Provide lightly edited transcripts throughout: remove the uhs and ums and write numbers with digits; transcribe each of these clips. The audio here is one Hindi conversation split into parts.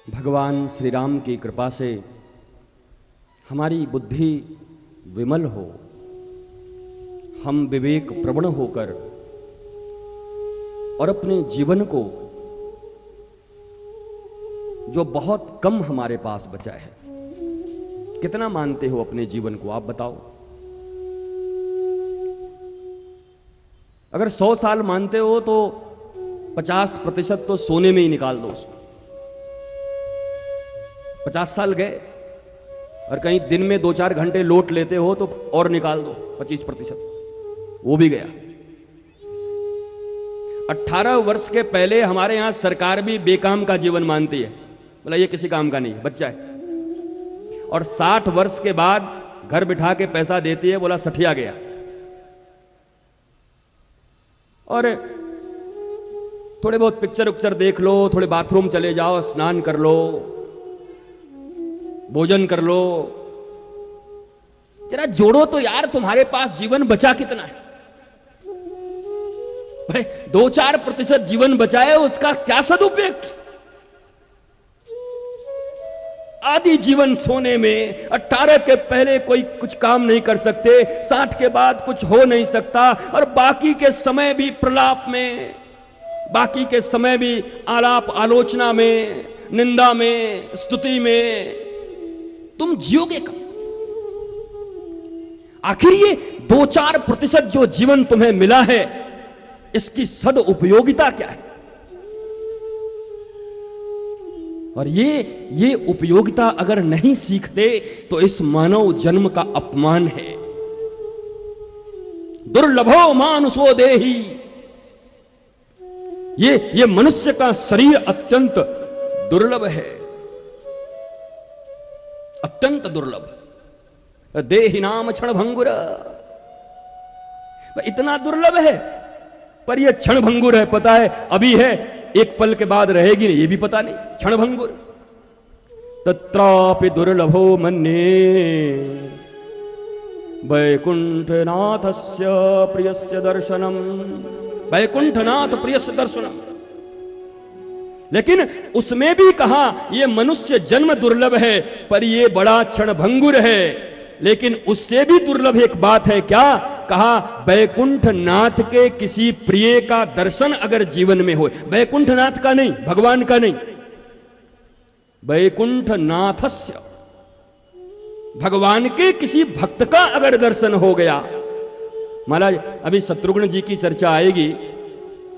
भगवान श्री राम की कृपा से हमारी बुद्धि विमल हो, हम विवेक प्रवण होकर और अपने जीवन को, जो बहुत कम हमारे पास बचा है, कितना मानते हो अपने जीवन को आप बताओ। अगर 100 साल मानते हो तो 50% तो सोने में ही निकाल दो उसको। 50 साल गए और कहीं दिन में 2-4 घंटे लोट लेते हो तो और निकाल दो 25%, वो भी गया। 18 वर्ष के पहले हमारे यहां सरकार भी बेकाम का जीवन मानती है, बोला ये किसी काम का नहीं है, बच्चा है। और 60 वर्ष के बाद घर बिठा के पैसा देती है, बोला सठिया गया। और थोड़े बहुत पिक्चर उक्चर देख लो, थोड़े बाथरूम चले जाओ, स्नान कर लो, भोजन कर लो, जरा जोड़ो तो यार, तुम्हारे पास जीवन बचा कितना है भाई। 2-4% जीवन बचा है, उसका क्या सदुपयोग किया। आधी जीवन सोने में, 18 के पहले कोई कुछ काम नहीं कर सकते, 60 के बाद कुछ हो नहीं सकता, और बाकी के समय भी प्रलाप में, बाकी के समय भी आलाप आलोचना में, निंदा में, स्तुति में तुम जियोगे कब? आखिर ये 2-4% जो जीवन तुम्हें मिला है, इसकी सदुपयोगिता क्या है? और ये उपयोगिता अगर नहीं सीखते तो इस मानव जन्म का अपमान है। दुर्लभो मानुषो देहि, ये मनुष्य का शरीर अत्यंत दुर्लभ है, अत्यंत दुर्लभ। देहि नाम क्षण भंगुर, इतना दुर्लभ है, पर यह क्षण भंगुर है, पता है अभी है, एक पल के बाद रहेगी नहीं, ये भी पता नहीं, क्षण भंगुर। तत्रापि दुर्लभो मन्ये वैकुंठनाथस्य प्रियस्य दर्शनम, वैकुंठनाथ प्रियस्य दर्शनम। लेकिन उसमें भी कहा ये मनुष्य जन्म दुर्लभ है, पर ये बड़ा क्षण भंगुर है। लेकिन उससे भी दुर्लभ एक बात है, क्या कहा? वैकुंठनाथ के किसी प्रिय का दर्शन अगर जीवन में हो, वैकुंठनाथ का नहीं, भगवान का नहीं, वैकुंठनाथस्य, भगवान के किसी भक्त का अगर दर्शन हो गया। महाराज अभी शत्रुघ्न जी की चर्चा आएगी,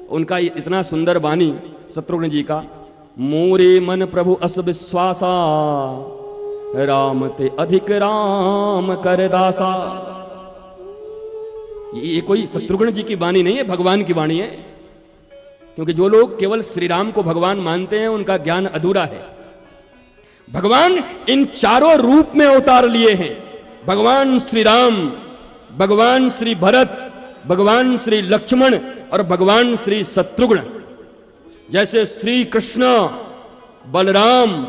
उनका इतना सुंदर वाणी शत्रुघ्न जी का, मोरे मन प्रभु अस विश्वासा, राम ते अधिक राम कर दासा। ये कोई शत्रुघ्न जी की वाणी नहीं है, भगवान की वाणी है। क्योंकि जो लोग केवल श्री राम को भगवान मानते हैं, उनका ज्ञान अधूरा है। भगवान इन चारों रूप में अवतार लिए हैं, भगवान श्री राम, भगवान श्री भरत, भगवान श्री लक्ष्मण और भगवान श्री शत्रुघ्न। जैसे श्री कृष्ण, बलराम,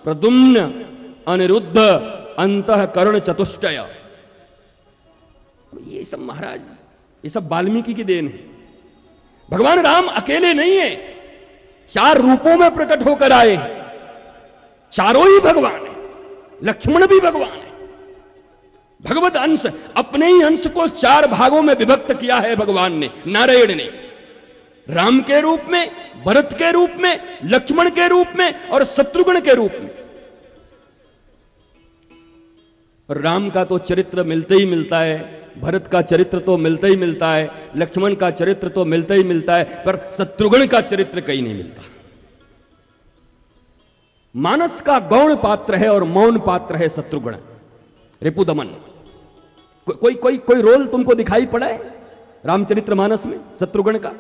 प्रद्युम्न, अनिरुद्ध, अंतःकरण चतुष्टय, ये सब महाराज, ये सब वाल्मीकि की देन है। भगवान राम अकेले नहीं है, 4 रूपों में प्रकट होकर आए, चारों ही भगवान है। लक्ष्मण भी भगवान है। भगवत अंश, अपने ही अंश को 4 भागों में विभक्त किया है भगवान ने, नारायण ने, राम के रूप में, भरत के रूप में, लक्ष्मण के रूप में और शत्रुघ्न के रूप में। राम का तो चरित्र मिलते ही मिलता है, भरत का चरित्र तो मिलता ही मिलता है, लक्ष्मण का चरित्र तो मिलता ही मिलता है, पर शत्रुघ्न का चरित्र कहीं नहीं मिलता। मानस का गौण पात्र है और मौन पात्र है शत्रुघ्न, रिपुदमन। कोई रोल तुमको दिखाई पड़ा है रामचरित्र मानस में शत्रुघ्न का?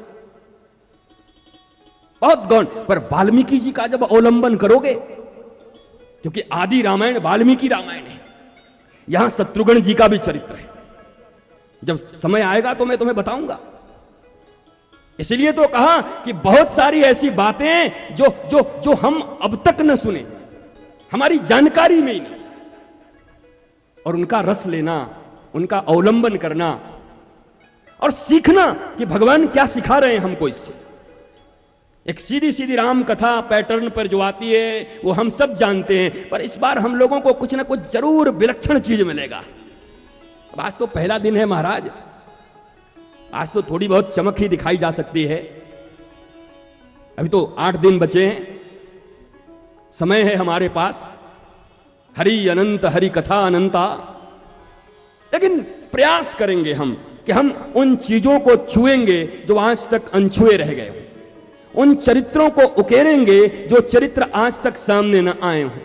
बहुत गौण। पर वाल्मीकि जी का जब अवलंबन करोगे, क्योंकि आदि रामायण वाल्मीकि रामायण है, यहां शत्रुघ्न जी का भी चरित्र है। जब समय आएगा तो मैं तुम्हें बताऊंगा। इसलिए तो कहा कि बहुत सारी ऐसी बातें जो जो जो हम अब तक न सुने, हमारी जानकारी में ही नहीं, और उनका रस लेना, उनका अवलंबन करना और सीखना कि भगवान क्या सिखा रहे हैं हमको इससे। एक सीधी सीधी राम कथा पैटर्न पर जो आती है वो हम सब जानते हैं, पर इस बार हम लोगों को कुछ ना कुछ जरूर विलक्षण चीज मिलेगा। अब आज तो पहला दिन है महाराज, आज तो थोड़ी बहुत चमक ही दिखाई जा सकती है। अभी तो 8 दिन बचे हैं, समय है हमारे पास। हरि अनंत, हरि कथा अनंता। लेकिन प्रयास करेंगे हम कि हम उन चीजों को छुएंगे जो आज तक अनछुए रह गए हों, उन चरित्रों को उकेरेंगे जो चरित्र आज तक सामने न आए हों।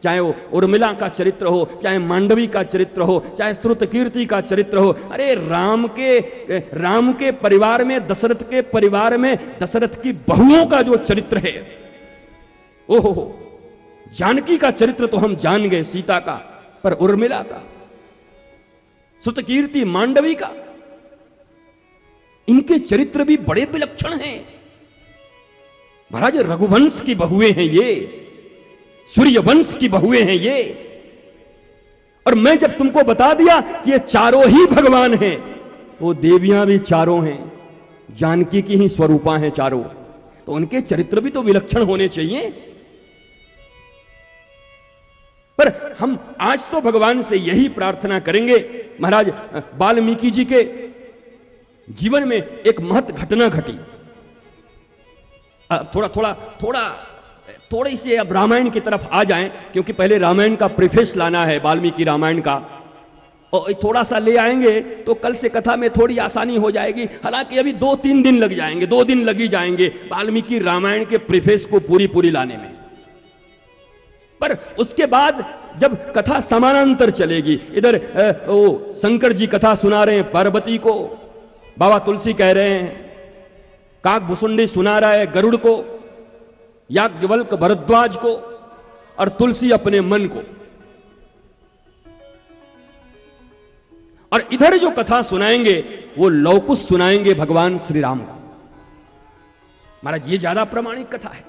चाहे वो उर्मिला का चरित्र हो, चाहे मांडवी का चरित्र हो, चाहे श्रुतकीर्ति का चरित्र हो। अरे राम के परिवार में, दशरथ के परिवार में दशरथ की बहुओं का जो चरित्र है, ओहो, जानकी का चरित्र तो हम जान गए, सीता का, पर उर्मिला का, श्रुतकीर्ति, मांडवी का, इनके चरित्र भी बड़े विलक्षण हैं महाराज। रघुवंश की बहुएं हैं ये, सूर्यवंश की बहुएं हैं ये। और मैं जब तुमको बता दिया कि ये चारों ही भगवान हैं, वो देवियां भी चारों हैं, जानकी की ही स्वरूपा हैं चारों, तो उनके चरित्र भी तो विलक्षण होने चाहिए। पर हम आज तो भगवान से यही प्रार्थना करेंगे। महाराज वाल्मीकि जी के जीवन में एक महत घटना घटी। थोड़ी सी अब रामायण की तरफ आ जाएं, क्योंकि पहले रामायण का प्रीफेस लाना है, वाल्मीकि रामायण का, और थोड़ा सा ले आएंगे तो कल से कथा में थोड़ी आसानी हो जाएगी। हालांकि अभी 2-3 दिन लग जाएंगे, 2 दिन लग ही जाएंगे वाल्मीकि रामायण के प्रीफेस को पूरी लाने में। पर उसके बाद जब कथा समानांतर चलेगी, इधर वो शंकर जी कथा सुना रहे हैं पार्वती को, बाबा तुलसी कह रहे हैं, काकभुसुंडी सुना रहा है गरुड़ को, याज्ञवल्क्य भरद्वाज को, और तुलसी अपने मन को। और इधर जो कथा सुनाएंगे वो लौकुश सुनाएंगे भगवान श्री राम को। महाराज ये ज्यादा प्रमाणिक कथा है।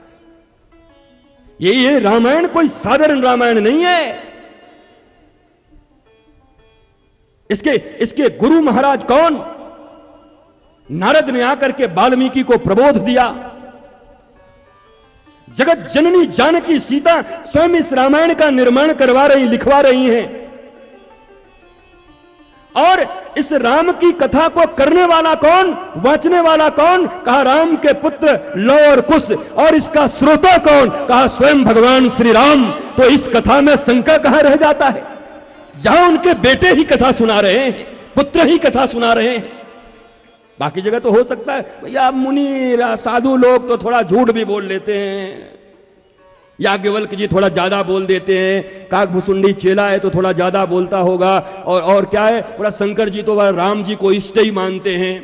ये रामायण कोई साधारण रामायण नहीं है। इसके गुरु महाराज कौन? नारद ने आकर के वाल्मीकि को प्रबोध दिया। जगत जननी जानकी सीता स्वयं इस रामायण का निर्माण करवा रही, लिखवा रही हैं। और इस राम की कथा को करने वाला कौन, वाचने वाला कौन? कहा राम के पुत्र लव और कुश। और इसका श्रोता कौन? कहा स्वयं भगवान श्री राम। तो इस कथा में शंका कहां रह जाता है, जहां उनके बेटे ही कथा सुना रहे हैं, पुत्र ही कथा सुना रहे हैं। बाकी जगह तो हो सकता है भैया मुनि साधु लोग तो थोड़ा झूठ भी बोल लेते हैं, याज्ञवल्क्य जी थोड़ा ज्यादा बोल देते हैं, काकभुसुंडी चेला है तो थोड़ा ज्यादा बोलता होगा, और क्या है, पूरा शंकर जी तो राम जी को इष्ट ही मानते हैं।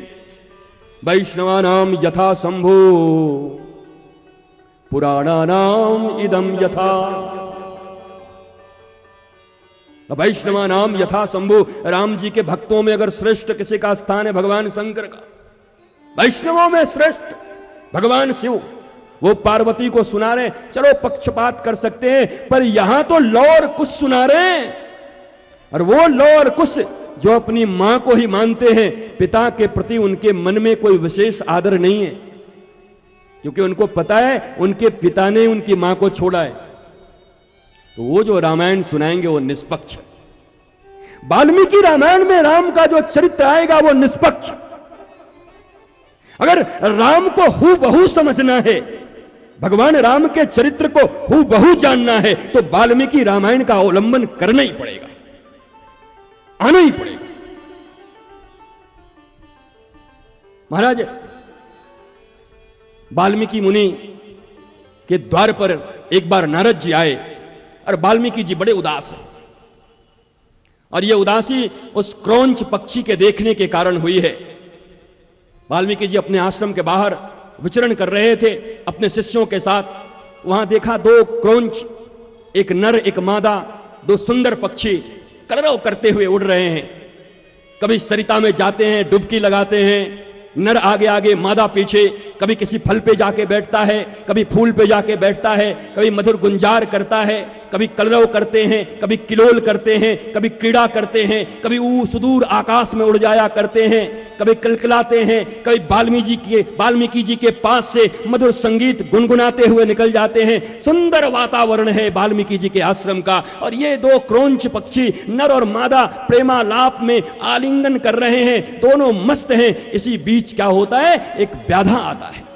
वैष्णवानाम यथा शंभु पुराणानाम इदम यथा, वैष्णवानाम यथा शंभु। राम जी के भक्तों में अगर श्रेष्ठ किसी का स्थान है भगवान शंकर का, वैष्णवों में श्रेष्ठ भगवान शिव। वो पार्वती को सुना रहे, चलो पक्षपात कर सकते हैं, पर यहां तो लौ और कुश सुना रहे हैं। और वो लौ और कुश जो अपनी मां को ही मानते हैं, पिता के प्रति उनके मन में कोई विशेष आदर नहीं है, क्योंकि उनको पता है उनके पिता ने उनकी मां को छोड़ा है। तो वो जो रामायण सुनाएंगे वो निष्पक्ष। वाल्मीकि रामायण में राम का जो चरित्र आएगा वो निष्पक्ष। अगर राम को हूबहू समझना है, भगवान राम के चरित्र को हूबहू जानना है, तो वाल्मीकि रामायण का अवलंबन करना ही पड़ेगा, आना ही पड़ेगा। महाराज वाल्मीकि मुनि के द्वार पर एक बार नारद जी आए, और वाल्मीकि जी बड़े उदास हैं। और यह उदासी उस क्रौंच पक्षी के देखने के कारण हुई है। वाल्मीकि जी अपने आश्रम के बाहर विचरण कर रहे थे अपने शिष्यों के साथ। वहां देखा 2 क्रौंच, एक नर एक मादा, 2 सुंदर पक्षी कलरव करते हुए उड़ रहे हैं। कभी सरिता में जाते हैं, डुबकी लगाते हैं, नर आगे आगे मादा पीछे, कभी किसी फल पे जाके बैठता है, कभी फूल पे जाके बैठता है, कभी मधुर गुंजार करता है, कभी कलरव करते हैं, कभी किलोल करते हैं, कभी क्रीड़ा करते हैं, कभी सुदूर आकाश में उड़ जाया करते हैं, कभी कलकलाते हैं, कभी वाल्मीकि जी के पास से मधुर संगीत गुनगुनाते हुए निकल जाते हैं। सुंदर वातावरण है वाल्मीकि जी के आश्रम का। और ये दो क्रोंच पक्षी नर और मादा प्रेमालाप में आलिंगन कर रहे हैं, दोनों मस्त हैं। इसी बीच क्या होता है, एक व्याधा आता है।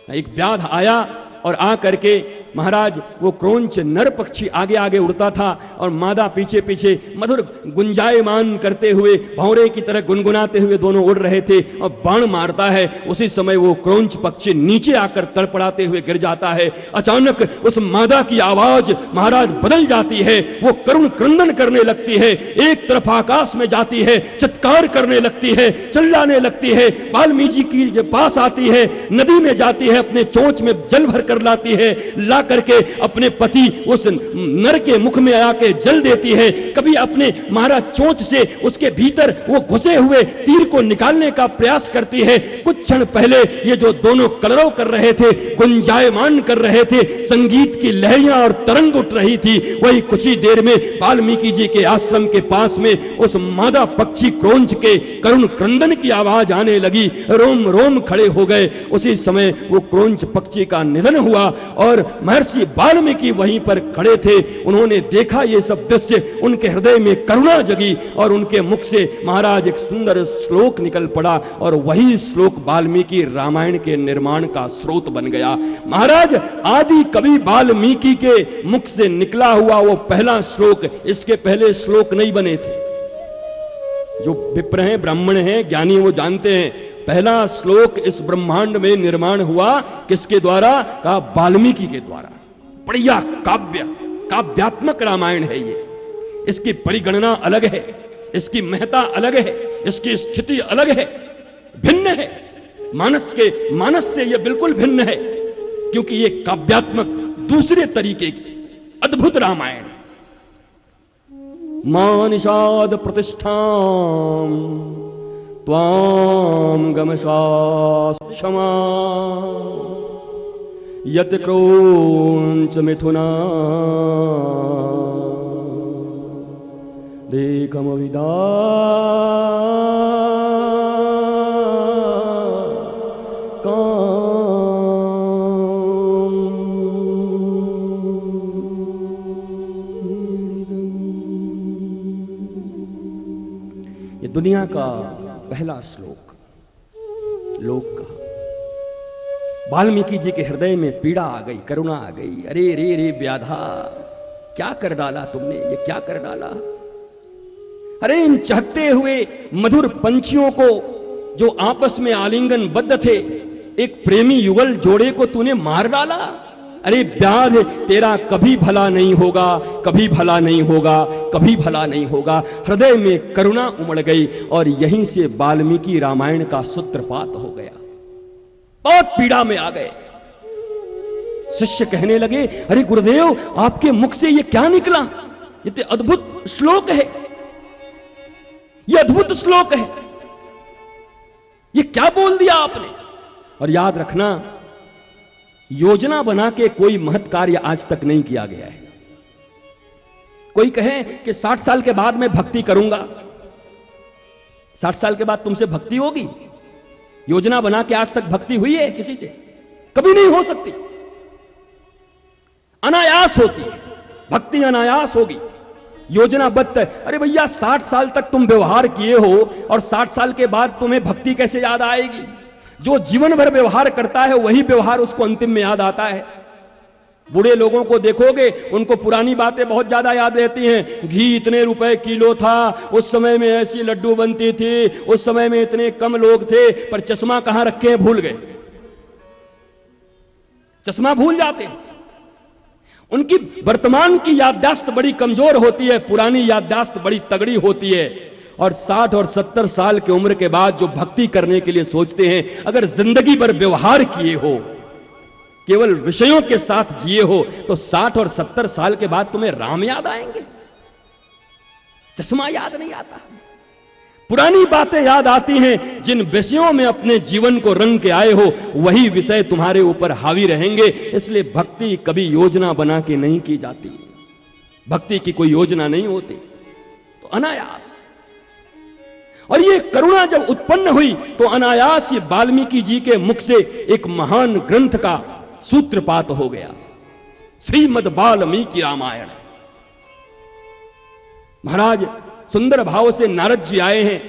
एक व्याध आया और आ करके महाराज वो क्रोंच नर पक्षी आगे आगे उड़ता था और मादा पीछे पीछे मधुर गुंजायमान करते हुए भौरे की तरह गुनगुनाते हुए दोनों उड़ रहे थे और बाण मारता है। उसी समय वो क्रोंच पक्षी नीचे आकर तड़पड़ाते हुए गिर जाता है। अचानक उस मादा की आवाज महाराज बदल जाती है, वो करुण क्रंदन करने लगती है, एक तरफ आकाश में जाती है, चित्कार करने लगती है, चिल्लाने लगती है, वाल्मीकि जी के पास आती है, नदी में जाती है, अपने चोंच में जल भर कर लाती है, ला करके अपने पति उस नर के मुख में आके जल देती है। कभी अपने महाराज चोंच से उसके भीतर वो घुसे हुए तीर को निकालने का प्रयास करती है। कुछ क्षण पहले ये जो दोनों कलरव कर रहे थे, गुंजायमान कर रहे थे, संगीत की लहरियां और तरंग उठ रही थी, वही कुछ ही देर में वाल्मीकि जी के आश्रम के पास में उस मादा पक्षी क्रोंच के करुण क्रंदन की आवाज आने लगी। रोम रोम खड़े हो गए। उसी समय वो क्रोंच पक्षी का निधन हुआ और महर्षि वाल्मीकि वहीं पर खड़े थे। उन्होंने देखा ये सब दृश्य, उनके हृदय में करुणा जगी और उनके मुख से महाराज एक सुंदर श्लोक निकल पड़ा और वही श्लोक वाल्मीकि रामायण के निर्माण का स्रोत बन गया। महाराज आदि कवि वाल्मीकि के मुख से निकला हुआ वो पहला श्लोक, इसके पहले श्लोक नहीं बने थे। जो विप्र हैं, ब्राह्मण हैं, ज्ञानी, वो जानते हैं पहला श्लोक इस ब्रह्मांड में निर्माण हुआ किसके द्वारा? का वाल्मीकि के द्वारा। बढ़िया काव्यात्मक रामायण है ये। इसकी परिगणना अलग है, इसकी महत्ता अलग है, इसकी स्थिति अलग है, भिन्न है। मानस से यह बिल्कुल भिन्न है, क्योंकि ये काव्यात्मक दूसरे तरीके की अद्भुत रामायण। मानिषाद प्रतिष्ठाम त्वाम गमशाक्षमा यत क्रोंच मिथुना देखमविदा ये दुनिया का पहला श्लोक लोक कहा। वाल्मीकि जी के हृदय में पीड़ा आ गई, करुणा आ गई। अरे रे रे व्याधा, क्या कर डाला तुमने, ये क्या कर डाला? अरे इन चहकते हुए मधुर पंछियों को जो आपस में आलिंगन बद्ध थे, एक प्रेमी युगल जोड़े को तूने मार डाला। अरे व्याध, तेरा कभी भला नहीं होगा, कभी भला नहीं होगा, कभी भला नहीं होगा। हृदय में करुणा उमड़ गई और यहीं से वाल्मीकि रामायण का सूत्रपात हो गया। बहुत पीड़ा में आ गए। शिष्य कहने लगे, अरे गुरुदेव, आपके मुख से ये क्या निकला? ये तो अद्भुत श्लोक है, ये अद्भुत श्लोक है, ये क्या बोल दिया आपने? और याद रखना, योजना बना के कोई महत् कार्य आज तक नहीं किया गया है। कोई कहे कि 60 साल के बाद मैं भक्ति करूंगा, 60 साल के बाद तुमसे भक्ति होगी? योजना बना के आज तक भक्ति हुई है किसी से? कभी नहीं हो सकती। अनायास होती है भक्ति, अनायास होगी। योजनाबद्ध। अरे भैया, 60 साल तक तुम व्यवहार किए हो और 60 साल के बाद तुम्हें भक्ति कैसे याद आएगी? जो जीवन भर व्यवहार करता है वही व्यवहार उसको अंतिम में याद आता है। बूढ़े लोगों को देखोगे, उनको पुरानी बातें बहुत ज्यादा याद रहती हैं। घी इतने रुपए किलो था, उस समय में ऐसी लड्डू बनती थी, उस समय में इतने कम लोग थे, पर चश्मा कहां रखे हैं भूल गए। चश्मा भूल जाते हैं। उनकी वर्तमान की याददाश्त बड़ी कमजोर होती है, पुरानी याददाश्त बड़ी तगड़ी होती है। और 60 और 70 साल की उम्र के बाद जो भक्ति करने के लिए सोचते हैं, अगर जिंदगी भर व्यवहार किए हो, केवल विषयों के साथ जिए हो, तो 60 और 70 साल के बाद तुम्हें राम याद आएंगे, चश्मा याद नहीं आता। पुरानी बातें याद आती हैं। जिन विषयों में अपने जीवन को रंग के आए हो वही विषय तुम्हारे ऊपर हावी रहेंगे। इसलिए भक्ति कभी योजना बना के नहीं की जाती, भक्ति की कोई योजना नहीं होती, तो अनायास। और ये करुणा जब उत्पन्न हुई तो अनायास ये वाल्मीकि जी के मुख से एक महान ग्रंथ का सूत्रपात हो गया, श्रीमद् वाल्मीकि रामायण। महाराज सुंदर भाव से नारद जी आए हैं।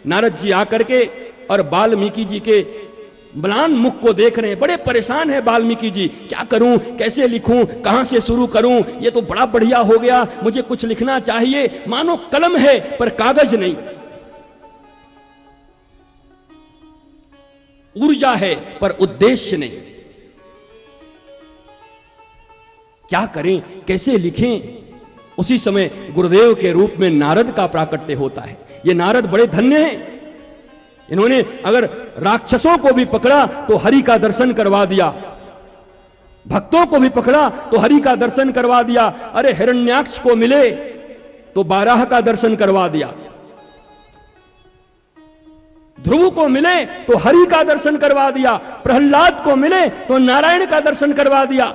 नारद जी आकर के और वाल्मीकि जी के म्लान मुख को देख रहे हैं। बड़े परेशान है वाल्मीकि जी, क्या करूं, कैसे लिखूं, कहां से शुरू करूं, ये तो बड़ा बढ़िया हो गया, मुझे कुछ लिखना चाहिए। मानो कलम है पर कागज नहीं, ऊर्जा है पर उद्देश्य नहीं। क्या करें, कैसे लिखें? उसी समय गुरुदेव के रूप में नारद का प्राकट्य होता है। ये नारद बड़े धन्य हैं। इन्होंने अगर राक्षसों को भी पकड़ा तो हरि का दर्शन करवा दिया, भक्तों को भी पकड़ा तो हरि का दर्शन करवा दिया। अरे हिरण्याक्ष को मिले तो बाराह का दर्शन करवा दिया, ध्रुव को मिले तो हरि का दर्शन करवा दिया, प्रहलाद को मिले तो नारायण का दर्शन करवा दिया,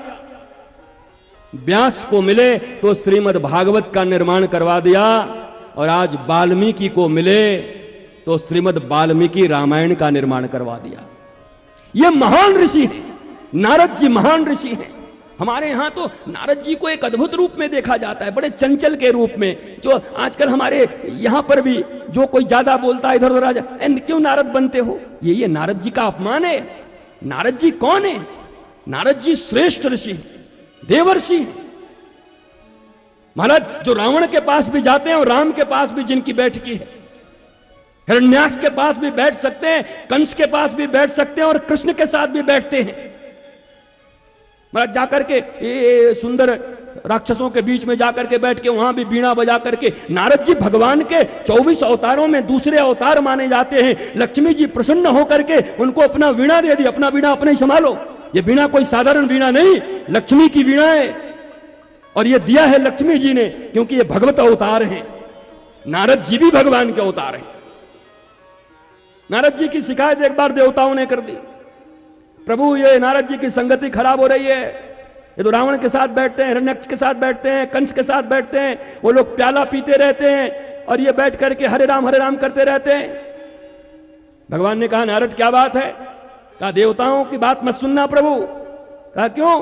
व्यास को मिले तो श्रीमद् भागवत का निर्माण करवा दिया, और आज वाल्मीकि को मिले तो श्रीमद् वाल्मीकि रामायण का निर्माण करवा दिया। ये महान ऋषि हैं, नारद जी महान ऋषि हैं। हमारे यहां तो नारद जी को एक अद्भुत रूप में देखा जाता है, बड़े चंचल के रूप में। जो आजकल हमारे यहां पर भी जो कोई ज्यादा बोलता है इधर उधर, क्यों नारद बनते हो, ये नारद जी का अपमान है। नारद जी कौन है? नारद जी श्रेष्ठ ऋषि, देवर्षि। महाराज जो रावण के पास भी जाते हैं और राम के पास भी जिनकी बैठकी है, हिरण्याक्ष के पास भी बैठ सकते हैं, कंस के पास भी बैठ सकते हैं और कृष्ण के साथ भी बैठते हैं। महाराज जाकर के ये सुंदर राक्षसों के बीच में जाकर के बैठ के वहां भी बीणा बजा करके, नारद जी भगवान के 24 अवतारों में दूसरे अवतार माने जाते हैं। लक्ष्मी जी प्रसन्न होकर के उनको अपना वीणा दे दी, अपना वीणा अपने ही संभालो। ये वीणा कोई साधारण वीणा नहीं, लक्ष्मी की वीणा है, और ये दिया है लक्ष्मी जी ने, क्योंकि ये भगवत अवतार हैं। नारद जी भी भगवान के अवतार हैं। नारद जी की शिकायत एक बार देवताओं ने कर दी, प्रभु ये नारद जी की संगति खराब हो रही है, ये तो रावण के साथ बैठते हैं, हिरण्याक्ष के साथ बैठते हैं, कंस के साथ बैठते हैं, वो लोग प्याला पीते रहते हैं और ये बैठ करके हरे राम करते रहते हैं। भगवान ने कहा नारद क्या बात है? कहा देवताओं की बात मत सुनना प्रभु। कहा क्यों?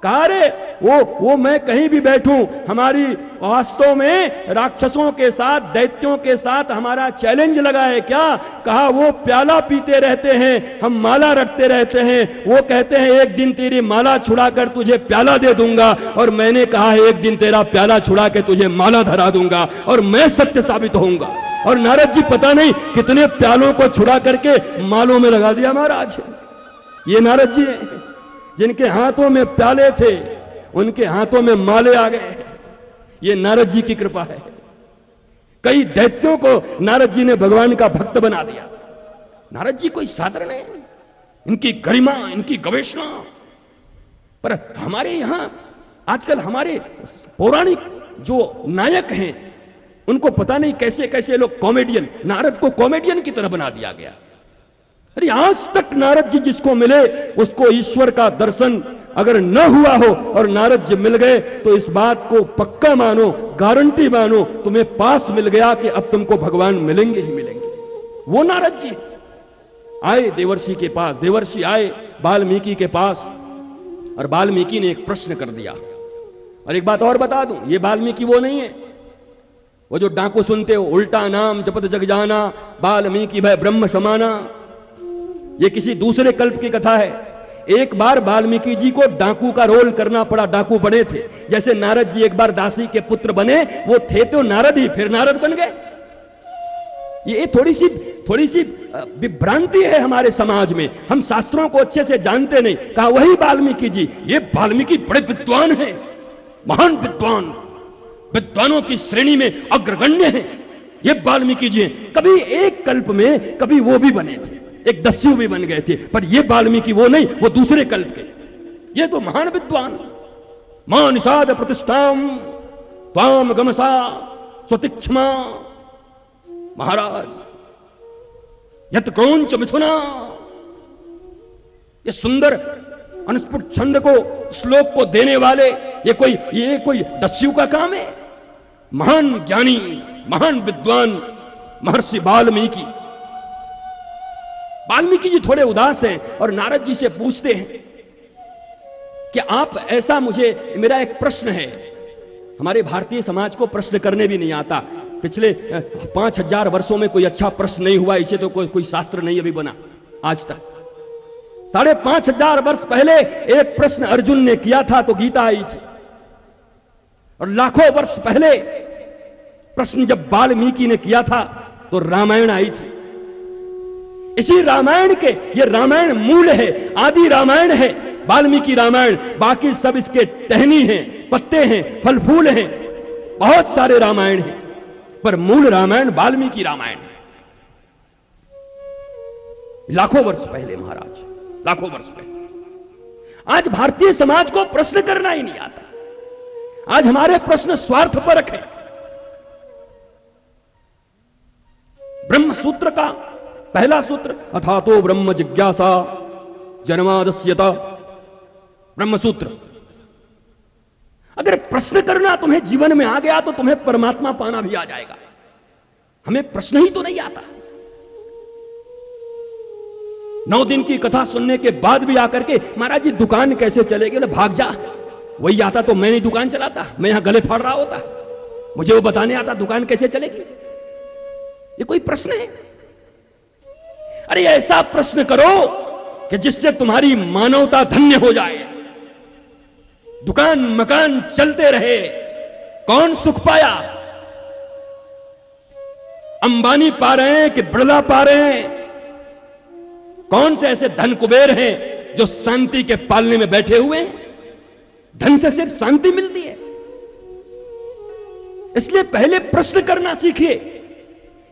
कहा रे वो मैं कहीं भी बैठूं, हमारी वास्तव में राक्षसों के साथ, दैत्यों के साथ हमारा चैलेंज लगा है क्या? कहा वो प्याला पीते रहते हैं, हम माला रखते रहते हैं, वो कहते हैं एक दिन तेरी माला छुड़ाकर तुझे प्याला दे दूंगा, और मैंने कहा है एक दिन तेरा प्याला छुड़ा के तुझे माला धरा दूंगा और मैं सत्य साबित होऊंगा। और नारद जी पता नहीं कितने प्यालों को छुड़ा करके मालों में लगा दिया महाराज। ये नारद जी जिनके हाथों में प्याले थे उनके हाथों में माले आ गए। ये नारद जी की कृपा है। कई दैत्यों को नारद जी ने भगवान का भक्त बना दिया। नारद जी कोई साधारण है, इनकी गरिमा, इनकी गवेषणा। पर हमारे यहां आजकल हमारे पौराणिक जो नायक हैं उनको पता नहीं कैसे कैसे लोग कॉमेडियन, नारद को कॉमेडियन की तरह बना दिया गया। अरे आज तक नारद जी जिसको मिले उसको ईश्वर का दर्शन अगर न हुआ हो और नारद जी मिल गए तो इस बात को पक्का मानो, गारंटी मानो, तुम्हें पास मिल गया कि अब तुमको भगवान मिलेंगे ही मिलेंगे। वो नारद जी आए देवर्षि के पास, देवर्षि आए वाल्मीकि के पास, और वाल्मीकि ने एक प्रश्न कर दिया। और एक बात और बता दूं, ये वाल्मीकि वो नहीं है वो जो डाकू सुनते हो, उल्टा नाम जपत जग जाना, वाल्मीकि भय ब्रह्म समाना। ये किसी दूसरे कल्प की कथा है। एक बार वाल्मीकि जी को डाकू का रोल करना पड़ा, डाकू बने थे। जैसे नारद जी एक बार दासी के पुत्र बने, वो थे तो नारद ही, फिर नारद बन गए। ये थोड़ी सी विभ्रांति है हमारे समाज में, हम शास्त्रों को अच्छे से जानते नहीं। कहा वही वाल्मीकि जी, ये वाल्मीकि बड़े विद्वान हैं, महान विद्वान, विद्वानों की श्रेणी में अग्रगण्य हैं, ये वाल्मीकि जी हैं। कभी एक कल्प में कभी वो भी बने थे, एक दस्यु भी बन गए थे, पर ये वाल्मीकि वो नहीं, वो दूसरे कल्प के। ये तो महान विद्वान। मां निषाद प्रतिष्ठाम त्वाम गमसा स्वतिक्ष्मा। महाराज यत क्रौंच मिथुना। ये सुंदर अनुस्फुट छंद को, श्लोक को देने वाले ये कोई दस्यु का काम है? महान ज्ञानी, महान विद्वान महर्षि वाल्मीकि। वाल्मीकि जी थोड़े उदास हैं और नारद जी से पूछते हैं कि आप ऐसा, मेरा एक प्रश्न है। हमारे भारतीय समाज को प्रश्न करने भी नहीं आता। पिछले 5000 वर्षों में कोई अच्छा प्रश्न नहीं हुआ, इसे तो कोई शास्त्र नहीं अभी बना आज तक। 5500 वर्ष पहले एक प्रश्न अर्जुन ने किया था तो गीता आई थी, और लाखों वर्ष पहले प्रश्न जब वाल्मीकि ने किया था तो रामायण आई थी। इसी रामायण के, ये रामायण मूल है, आदि रामायण है वाल्मीकि रामायण। बाकी सब इसके टहनी हैं, पत्ते हैं, फल फूल हैं, बहुत सारे रामायण हैं, पर मूल रामायण वाल्मीकि रामायण है। लाखों वर्ष पहले महाराज, लाखों वर्ष पहले। आज भारतीय समाज को प्रश्न करना ही नहीं आता। आज हमारे प्रश्न स्वार्थपरक है। ब्रह्म सूत्र का पहला सूत्र, अथातो ब्रह्म जिज्ञासा जन्मादस्यता, ब्रह्म सूत्र। अगर प्रश्न करना तुम्हें जीवन में आ गया तो तुम्हें परमात्मा पाना भी आ जाएगा। हमें प्रश्न ही तो नहीं आता। 9 दिन की कथा सुनने के बाद भी आकर के, महाराज जी दुकान कैसे चलेगी? ना भाग जा, वही आता तो मैं नहीं दुकान चलाता, मैं यहां गले फाड़ रहा होता। मुझे वो बताने आता दुकान कैसे चलेगी। ये कोई प्रश्न है? अरे ऐसा प्रश्न करो कि जिससे तुम्हारी मानवता धन्य हो जाए। दुकान मकान चलते रहे, कौन सुख पाया? अंबानी पा रहे हैं कि बिरला पा रहे हैं? कौन से ऐसे धन कुबेर हैं जो शांति के पालने में बैठे हुए हैं? धन से सिर्फ शांति मिलती है। इसलिए पहले प्रश्न करना सीखिए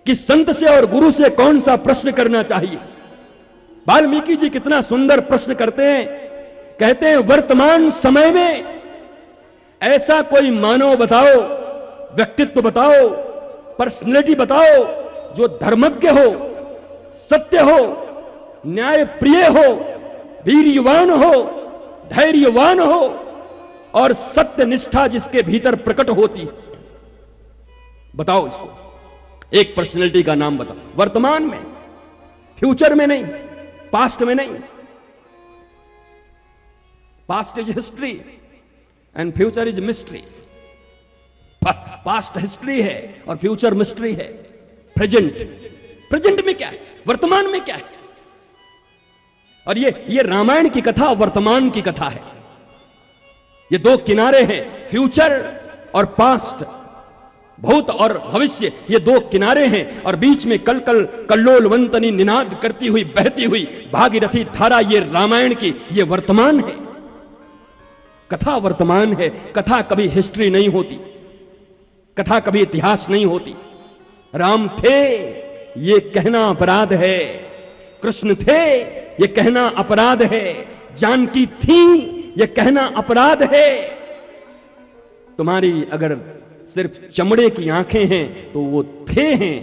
कि संत से और गुरु से कौन सा प्रश्न करना चाहिए। वाल्मीकि जी कितना सुंदर प्रश्न करते हैं। कहते हैं, वर्तमान समय में ऐसा कोई मानव बताओ, व्यक्तित्व बताओ, पर्सनैलिटी बताओ जो धर्मज्ञ हो, सत्य हो, न्याय प्रिय हो, वीर्यवान हो, धैर्यवान हो और सत्य निष्ठा जिसके भीतर प्रकट होती है। बताओ इसको, एक पर्सनैलिटी का नाम बताओ। वर्तमान में, फ्यूचर में नहीं, पास्ट में नहीं। Past is history and future is mystery. Past history है और फ्यूचर मिस्ट्री है। प्रेजेंट में क्या है, वर्तमान में क्या है। और ये रामायण की कथा वर्तमान की कथा है। ये 2 किनारे हैं, फ्यूचर और पास्ट, भूत और भविष्य। ये 2 किनारे हैं और बीच में कल्लोल वंतनी निनाद करती हुई बहती हुई भागीरथी धारा, ये रामायण की, ये वर्तमान है। कथा वर्तमान है। कथा कभी हिस्ट्री नहीं होती, कथा कभी इतिहास नहीं होती। राम थे ये कहना अपराध है, कृष्ण थे ये कहना अपराध है, जानकी थी ये कहना अपराध है। तुम्हारी अगर सिर्फ चमड़े की आंखें हैं तो वो थे हैं,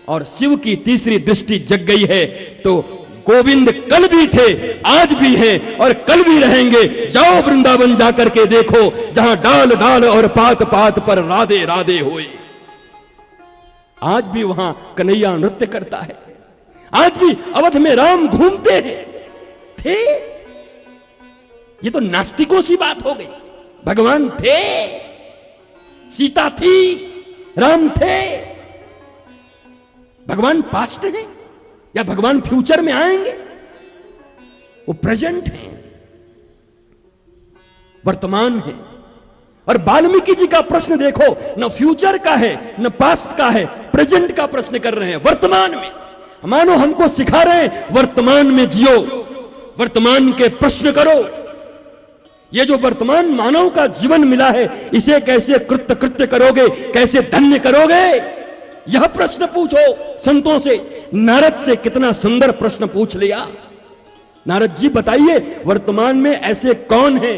और शिव की तीसरी दृष्टि जग गई है तो गोविंद कल भी थे, आज भी हैं और कल भी रहेंगे। जाओ वृंदावन जाकर के देखो, जहां डाल डाल और पात पात पर राधे राधे होए। आज भी वहां कन्हैया नृत्य करता है, आज भी अवध में राम घूमते हैं। थे, ये तो नास्तिकों सी बात हो गई। भगवान थे, सीता थी, राम थे। भगवान पास्ट है या भगवान फ्यूचर में आएंगे? वो प्रेजेंट है, वर्तमान है। और वाल्मीकि जी का प्रश्न देखो, न फ्यूचर का है न पास्ट का है, प्रेजेंट का प्रश्न कर रहे हैं, वर्तमान में। मानो हमको सिखा रहे हैं वर्तमान में जियो, वर्तमान के प्रश्न करो। ये जो वर्तमान मानव का जीवन मिला है, इसे कैसे कृत्य करोगे, कैसे धन्य करोगे, यह प्रश्न पूछो संतों से। नारद से कितना सुंदर प्रश्न पूछ लिया। नारद जी बताइए, वर्तमान में ऐसे कौन हैं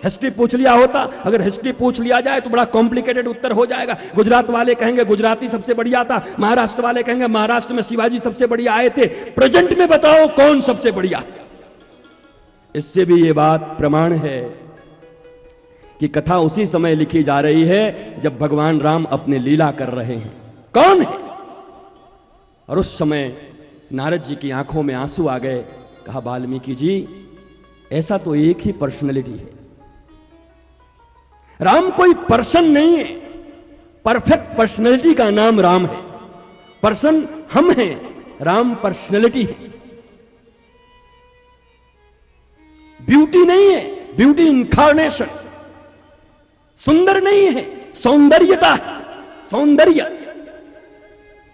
हिस्ट्री पूछ लिया होता, अगर हिस्ट्री पूछ लिया जाए तो बड़ा कॉम्प्लिकेटेड उत्तर हो जाएगा। गुजरात वाले कहेंगे गुजराती सबसे बढ़िया था, महाराष्ट्र वाले कहेंगे महाराष्ट्र में शिवाजी सबसे बढ़िया आए थे। प्रेजेंट में बताओ कौन सबसे बढ़िया। इससे भी ये बात प्रमाण है कि कथा उसी समय लिखी जा रही है जब भगवान राम अपने लीला कर रहे हैं। कौन है? और उस समय नारद जी की आंखों में आंसू आ गए। कहा वाल्मीकि जी, ऐसा तो एक ही पर्सनैलिटी है। राम कोई पर्सन नहीं है, परफेक्ट पर्सनैलिटी का नाम राम है। पर्सन हम हैं, राम पर्सनैलिटी है। ब्यूटी नहीं है, ब्यूटी इनकार्नेशन। सुंदर नहीं है, सौंदर्यता, सौंदर्य।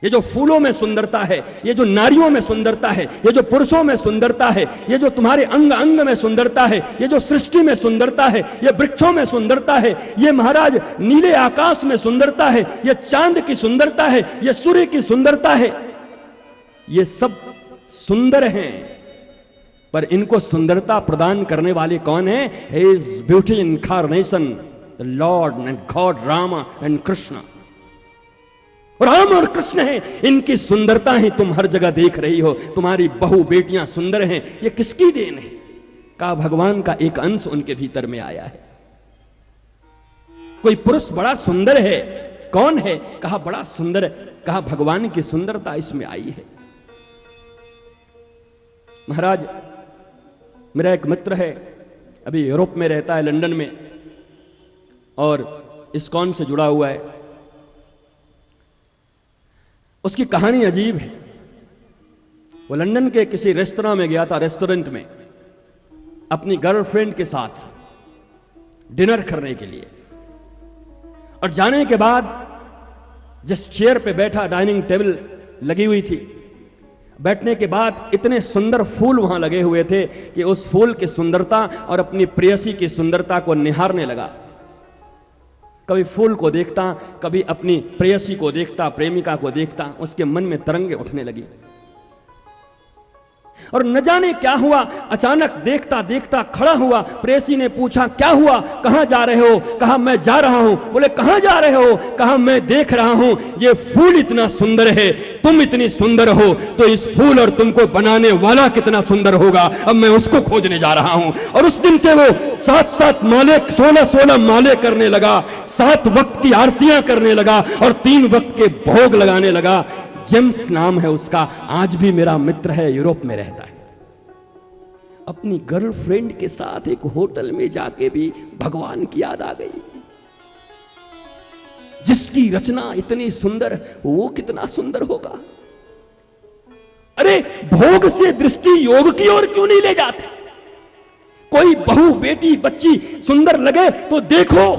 ये जो फूलों में सुंदरता है, ये जो नारियों में सुंदरता है, ये जो पुरुषों में सुंदरता है, ये जो तुम्हारे अंग अंग में सुंदरता है, ये जो सृष्टि में सुंदरता है, ये वृक्षों में सुंदरता है, ये महाराज नीले आकाश में सुंदरता है, ये चांद की सुंदरता है, ये सूर्य की सुंदरता है, ये सब सुंदर हैं। पर इनको सुंदरता प्रदान करने वाले कौन है? His beauty incarnation, the Lord and God Ram and Krishna. Ram और कृष्ण हैं, इनकी सुंदरता ही तुम हर जगह देख रही हो। तुम्हारी बहू बेटियां सुंदर हैं, ये किसकी देन है? कहा भगवान का एक अंश उनके भीतर में आया है। कोई पुरुष बड़ा सुंदर है, कौन है? कहा बड़ा सुंदर है। कहा भगवान की सुंदरता इसमें आई है। महाराज, मेरा एक मित्र है, अभी यूरोप में रहता है, लंदन में, और इस्कॉन से जुड़ा हुआ है। उसकी कहानी अजीब है। वो लंदन के किसी रेस्तरां में गया था, रेस्टोरेंट में, अपनी गर्लफ्रेंड के साथ डिनर करने के लिए। और जाने के बाद जिस चेयर पे बैठा, डाइनिंग टेबल लगी हुई थी, बैठने के बाद इतने सुंदर फूल वहां लगे हुए थे कि उस फूल की सुंदरता और अपनी प्रेयसी की सुंदरता को निहारने लगा। कभी फूल को देखता, कभी अपनी प्रेयसी को देखता, प्रेमिका को देखता, उसके मन में तरंगे उठने लगी। और न जाने क्या हुआ, अचानक देखता देखता खड़ा हुआ। प्रेयसी ने पूछा क्या हुआ, कहां जा रहे हो? कहा मैं जा रहा हूं। बोले कहां जा रहे हो? कहा मैं देख रहा हूं ये फूल इतना सुंदर है, तुम इतनी सुंदर हो, तो इस फूल और तुमको बनाने वाला कितना सुंदर होगा, अब मैं उसको खोजने जा रहा हूं। और उस दिन से वो 7-7 माले, 16-16 माले करने लगा, 7 वक्त की आरतियां करने लगा और 3 वक्त के भोग लगाने लगा। जेम्स नाम है उसका, आज भी मेरा मित्र है, यूरोप में रहता है। अपनी गर्लफ्रेंड के साथ एक होटल में जाके भी भगवान की याद आ गई। जिसकी रचना इतनी सुंदर, वो कितना सुंदर होगा। अरे भोग से दृष्टि योग की ओर क्यों नहीं ले जाते? कोई बहू, बेटी, बच्ची सुंदर लगे तो देखो।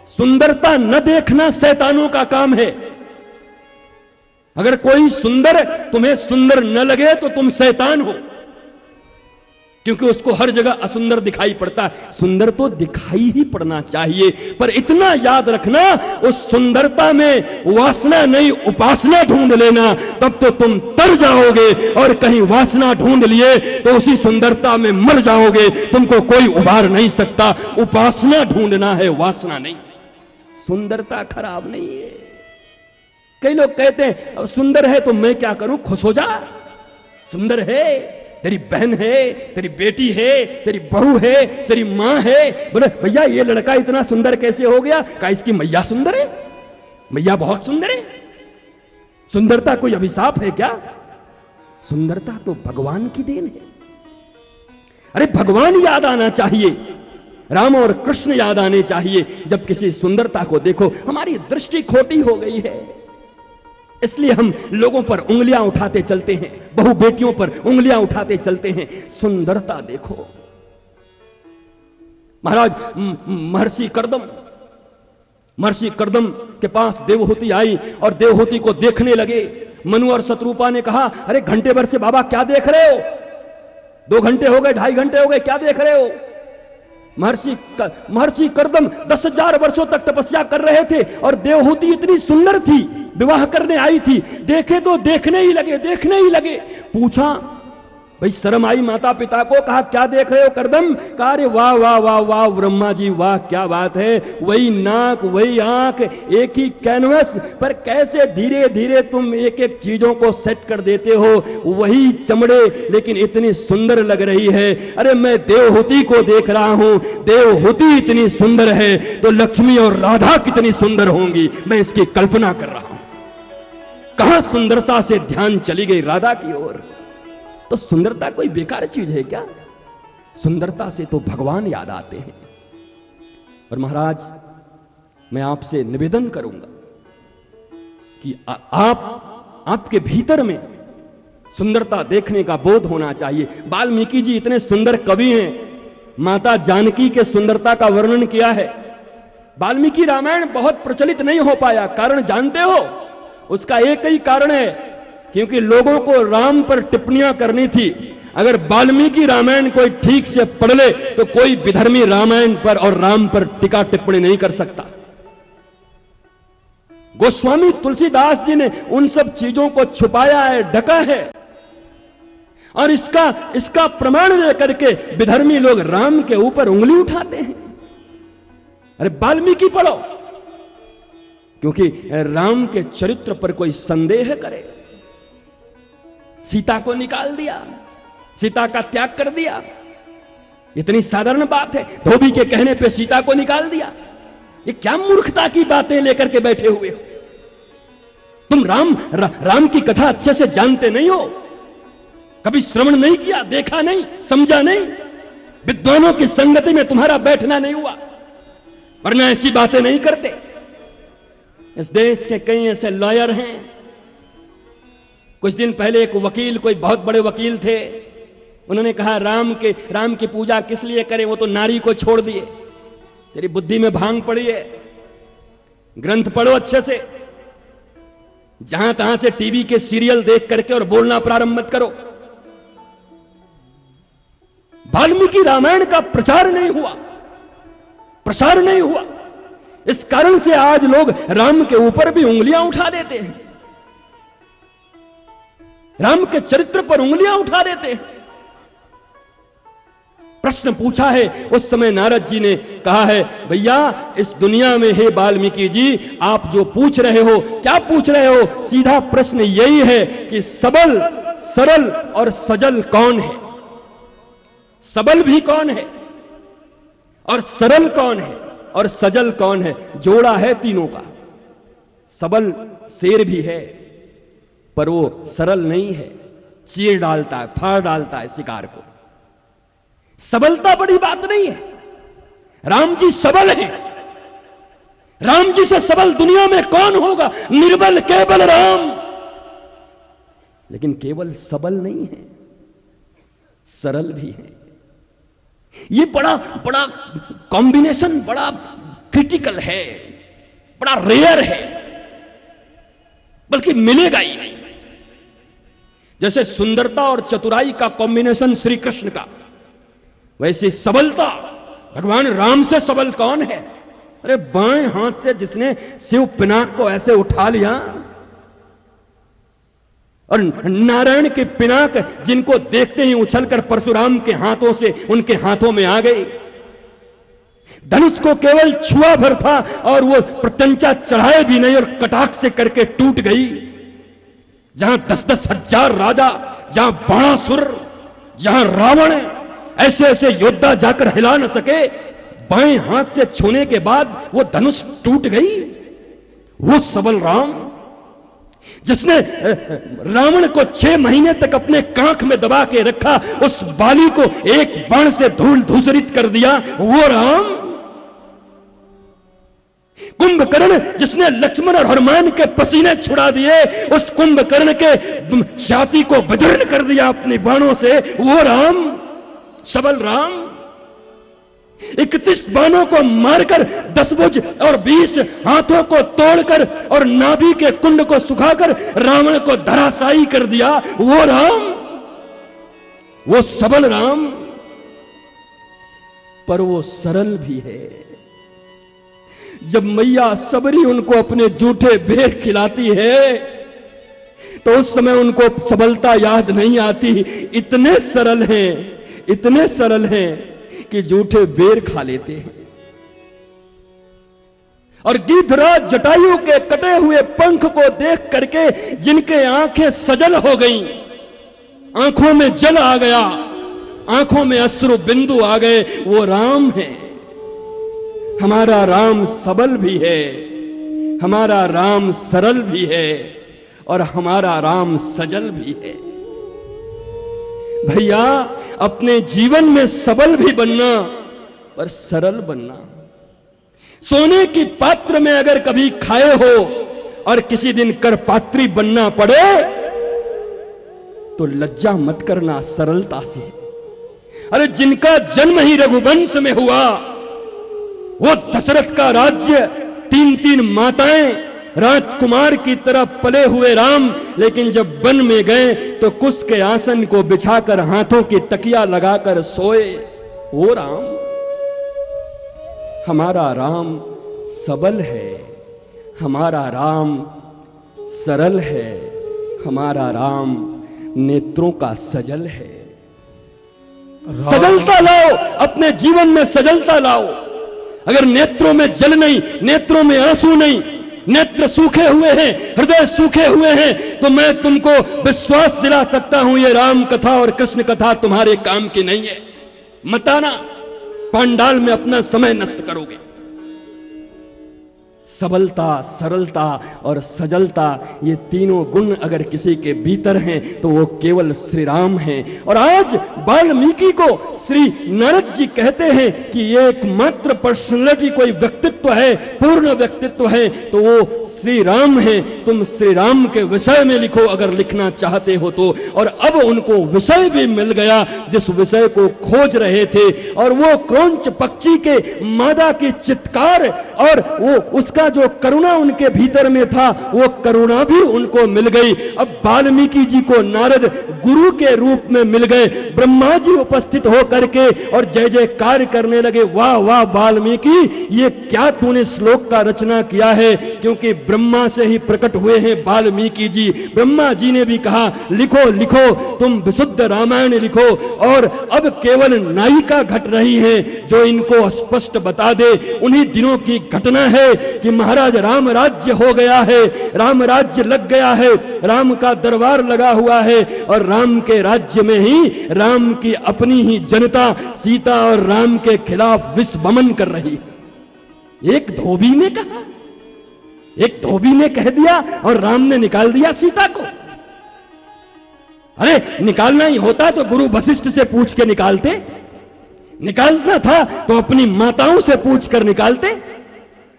सुंदरता न देखना शैतानों का काम है। अगर कोई सुंदर तुम्हें सुंदर न लगे तो तुम शैतान हो, क्योंकि उसको हर जगह असुंदर दिखाई पड़ता है। सुंदर तो दिखाई ही पड़ना चाहिए, पर इतना याद रखना, उस सुंदरता में वासना नहीं उपासना ढूंढ लेना, तब तो तुम तर जाओगे। और कहीं वासना ढूंढ लिए तो उसी सुंदरता में मर जाओगे, तुमको कोई उबार नहीं सकता। उपासना ढूंढना है, वासना नहीं। सुंदरता खराब नहीं है। कई लोग कहते हैं सुंदर है तो मैं क्या करूं, खुश हो जा। सुंदर है, तेरी बहन है, तेरी बेटी है, तेरी बहू है, तेरी मां है। बोले भैया ये लड़का इतना सुंदर कैसे हो गया? क्या इसकी मैया सुंदर है? मैया बहुत सुंदर है। सुंदरता कोई अभिशाप है क्या? सुंदरता तो भगवान की देन है। अरे भगवान याद आना चाहिए, राम और कृष्ण याद आने चाहिए। जब किसी सुंदरता को देखो, हमारी दृष्टि खोटी हो गई है, इसलिए हम लोगों पर उंगलियां उठाते चलते हैं, बहु बेटियों पर उंगलियां उठाते चलते हैं। सुंदरता देखो। महाराज महर्षि कर्दम के पास देवहूति आई और देवहूति को देखने लगे। मनु और शत्रुपा ने कहा अरे घंटे भर से बाबा क्या देख रहे हो? 2 घंटे हो गए, 2.5 घंटे हो गए, क्या देख रहे हो? महर्षि कर्दम 10,000 वर्षों तक तपस्या कर रहे थे और देवहूति इतनी सुंदर थी, विवाह करने आई थी। देखे तो देखने ही लगे। पूछा भाई शर्म आई माता पिता को। कहा क्या देख रहे हो करदम? कहा अरे वाह वाह वाह वाह ब्रह्मा जी वाह, क्या बात है, वही नाक वही आंख, एक ही कैनवस पर कैसे धीरे धीरे तुम एक एक चीजों को सेट कर देते हो, वही चमड़े लेकिन इतनी सुंदर लग रही है। अरे मैं देवहूति को देख रहा हूं, देवहूति इतनी सुंदर है तो लक्ष्मी और राधा कितनी सुंदर होंगी, मैं इसकी कल्पना कर रहा हूं। कहां सुंदरता से ध्यान चली गई राधा की ओर। तो सुंदरता कोई बेकार चीज है क्या? सुंदरता से तो भगवान याद आते हैं। और महाराज मैं आपसे निवेदन करूंगा कि आपके भीतर में सुंदरता देखने का बोध होना चाहिए। वाल्मीकि जी इतने सुंदर कवि हैं, माता जानकी के सुंदरता का वर्णन किया है। वाल्मीकि रामायण बहुत प्रचलित नहीं हो पाया, कारण जानते हो? उसका एक ही कारण है, क्योंकि लोगों को राम पर टिप्पणियां करनी थी। अगर वाल्मीकि रामायण कोई ठीक से पढ़ ले तो कोई विधर्मी रामायण पर और राम पर टीका टिप्पणी नहीं कर सकता। गोस्वामी तुलसीदास जी ने उन सब चीजों को छुपाया है, ढका है, और इसका प्रमाण लेकर के विधर्मी लोग राम के ऊपर उंगली उठाते हैं। अरे वाल्मीकि पढ़ो, क्योंकि राम के चरित्र पर कोई संदेह करे। सीता को निकाल दिया, सीता का त्याग कर दिया, इतनी साधारण बात है। धोबी के कहने पे सीता को निकाल दिया, ये क्या मूर्खता की बातें लेकर के बैठे हुए हो? तुम राम की कथा अच्छे से जानते नहीं हो, कभी श्रवण नहीं किया, देखा नहीं, समझा नहीं, विद्वानों की संगति में तुम्हारा बैठना नहीं हुआ, वरना ऐसी बातें नहीं करते। इस देश के कई ऐसे लॉयर हैं। कुछ दिन पहले एक वकील, कोई बहुत बड़े वकील थे, उन्होंने कहा राम की पूजा किस लिए करें, वो तो नारी को छोड़ दिए। तेरी बुद्धि में भांग पड़ी है, ग्रंथ पढ़ो अच्छे से, जहां तहां से टीवी के सीरियल देख करके और बोलना प्रारंभ मत करो। वाल्मीकि रामायण का प्रचार नहीं हुआ, प्रसार नहीं हुआ। इस कारण से आज लोग राम के ऊपर भी उंगलियां उठा देते हैं, राम के चरित्र पर उंगलियां उठा देते हैं। प्रश्न पूछा है उस समय नारद जी ने, कहा है भैया इस दुनिया में हे वाल्मीकि जी आप जो पूछ रहे हो, क्या पूछ रहे हो? सीधा प्रश्न यही है कि सबल, सरल और सजल कौन है? सबल भी कौन है और सरल कौन है और सजल कौन है? जोड़ा है तीनों का। सबल शेर भी है पर वो सरल नहीं है, चीर डालता है, फाड़ डालता है शिकार को। सबलता बड़ी बात नहीं है। राम जी सबल हैं, राम जी से सबल दुनिया में कौन होगा? निर्बल केवल राम। लेकिन केवल सबल नहीं है, सरल भी है। ये बड़ा बड़ा कॉम्बिनेशन बड़ा क्रिटिकल है, बड़ा रेयर है, बल्कि मिलेगा ही नहीं। जैसे सुंदरता और चतुराई का कॉम्बिनेशन श्री कृष्ण का, वैसे सबलता भगवान राम से सबल कौन है? अरे बाएं हाथ से जिसने शिव पिनाक को ऐसे उठा लिया, और नारायण के पिनाक जिनको देखते ही उछलकर परशुराम के हाथों से उनके हाथों में आ गई। धनुष को केवल छुआ भर था और वो प्रत्यंचा चढ़ाए भी नहीं और कटाक्ष से करके टूट गई। जहां 10-10 हजार राजा, जहां बाणासुर, जहां रावण, ऐसे ऐसे योद्धा जाकर हिला न सके, बाएं हाथ से छूने के बाद वो धनुष टूट गई। वो सबल राम जिसने रावण को 6 महीने तक अपने कांख में दबा के रखा, उस बाली को एक बाण से धूल धूसरित कर दिया, वो राम। कुंभकर्ण जिसने लक्ष्मण और हनुमान के पसीने छुड़ा दिए, उस कुंभकर्ण के छाती को विदीर्ण कर दिया अपने बाणों से, वो राम, सबल राम। 31 बाणों को मारकर 10 भुज और 20 हाथों को तोड़कर और नाभि के कुंड को सुखाकर रावण को धराशायी कर दिया, वो राम, वो सबल राम। पर वो सरल भी है। जब मैया सबरी उनको अपने जूठे बेर खिलाती है तो उस समय उनको सबलता याद नहीं आती। इतने सरल हैं कि जूठे बेर खा लेते हैं। और गिद्धराज जटायु के कटे हुए पंख को देख करके जिनके आंखें सजल हो गईं, आंखों में जल आ गया, आंखों में अश्रु बिंदु आ गए, वो राम है। हमारा राम सबल भी है, हमारा राम सरल भी है, और हमारा राम सजल भी है। भैया, अपने जीवन में सबल भी बनना, पर सरल बनना। सोने की पात्र में अगर कभी खाए हो और किसी दिन करपात्री बनना पड़े तो लज्जा मत करना, सरलता से। अरे जिनका जन्म ही रघुवंश में हुआ, वो दशरथ का राज्य, 3 माताएं, राजकुमार की तरह पले हुए राम, लेकिन जब वन में गए तो कुश के आसन को बिछाकर हाथों की तकिया लगाकर सोए, वो राम। हमारा राम सबल है, हमारा राम सरल है, हमारा राम नेत्रों का सजल है। सजलता लाओ, अपने जीवन में सजलता लाओ। अगर नेत्रों में जल नहीं, नेत्रों में आंसू नहीं, नेत्र सूखे हुए हैं, हृदय सूखे हुए हैं, तो मैं तुमको विश्वास दिला सकता हूं ये राम कथा और कृष्ण कथा तुम्हारे काम की नहीं है। मत आना, पांडाल में अपना समय नष्ट करोगे। सबलता, सरलता और सजलता, ये तीनों गुण अगर किसी के भीतर हैं तो वो केवल श्री राम हैं। और आज वाल्मीकि को श्री नारद जी कहते हैं कि ये एकमात्र पर्सनैलिटी, कोई व्यक्तित्व है, पूर्ण व्यक्तित्व है, तो वो श्री राम है। तुम श्री राम के विषय में लिखो अगर लिखना चाहते हो तो। और अब उनको विषय भी मिल गया जिस विषय को खोज रहे थे, और वो क्रौंच पक्षी के मादा की चित्कार और वो उसका जो करुणा उनके भीतर में था, वो करुणा भी उनको मिल गई। अब वाल्मीकि जी को नारद गुरु के रूप में मिल गए। ब्रह्मा जी उपस्थित होकर के और जय जयकार करने लगे, वाह वाह वाल्मीकि, ये क्या तूने श्लोक का रचना किया है। क्योंकि ब्रह्मा से ही प्रकट हुए हैं वाल्मीकि जी। ब्रह्मा जी ने भी कहा लिखो लिखो, तुम विशुद्ध रामायण लिखो। और अब केवल नायिका घट रही है जो इनको स्पष्ट बता दे। उन्हीं दिनों की घटना है कि महाराज राम राज्य हो गया है, राम राज्य लग गया है, राम का दरबार लगा हुआ है, और राम के राज्य में ही राम की अपनी ही जनता सीता और राम के खिलाफ विषवमन कर रही है। एक धोबी ने कहा, एक धोबी ने कह दिया और राम ने निकाल दिया सीता को। अरे निकालना ही होता तो गुरु वशिष्ठ से पूछ के निकालते, निकालना था तो अपनी माताओं से पूछ कर निकालते।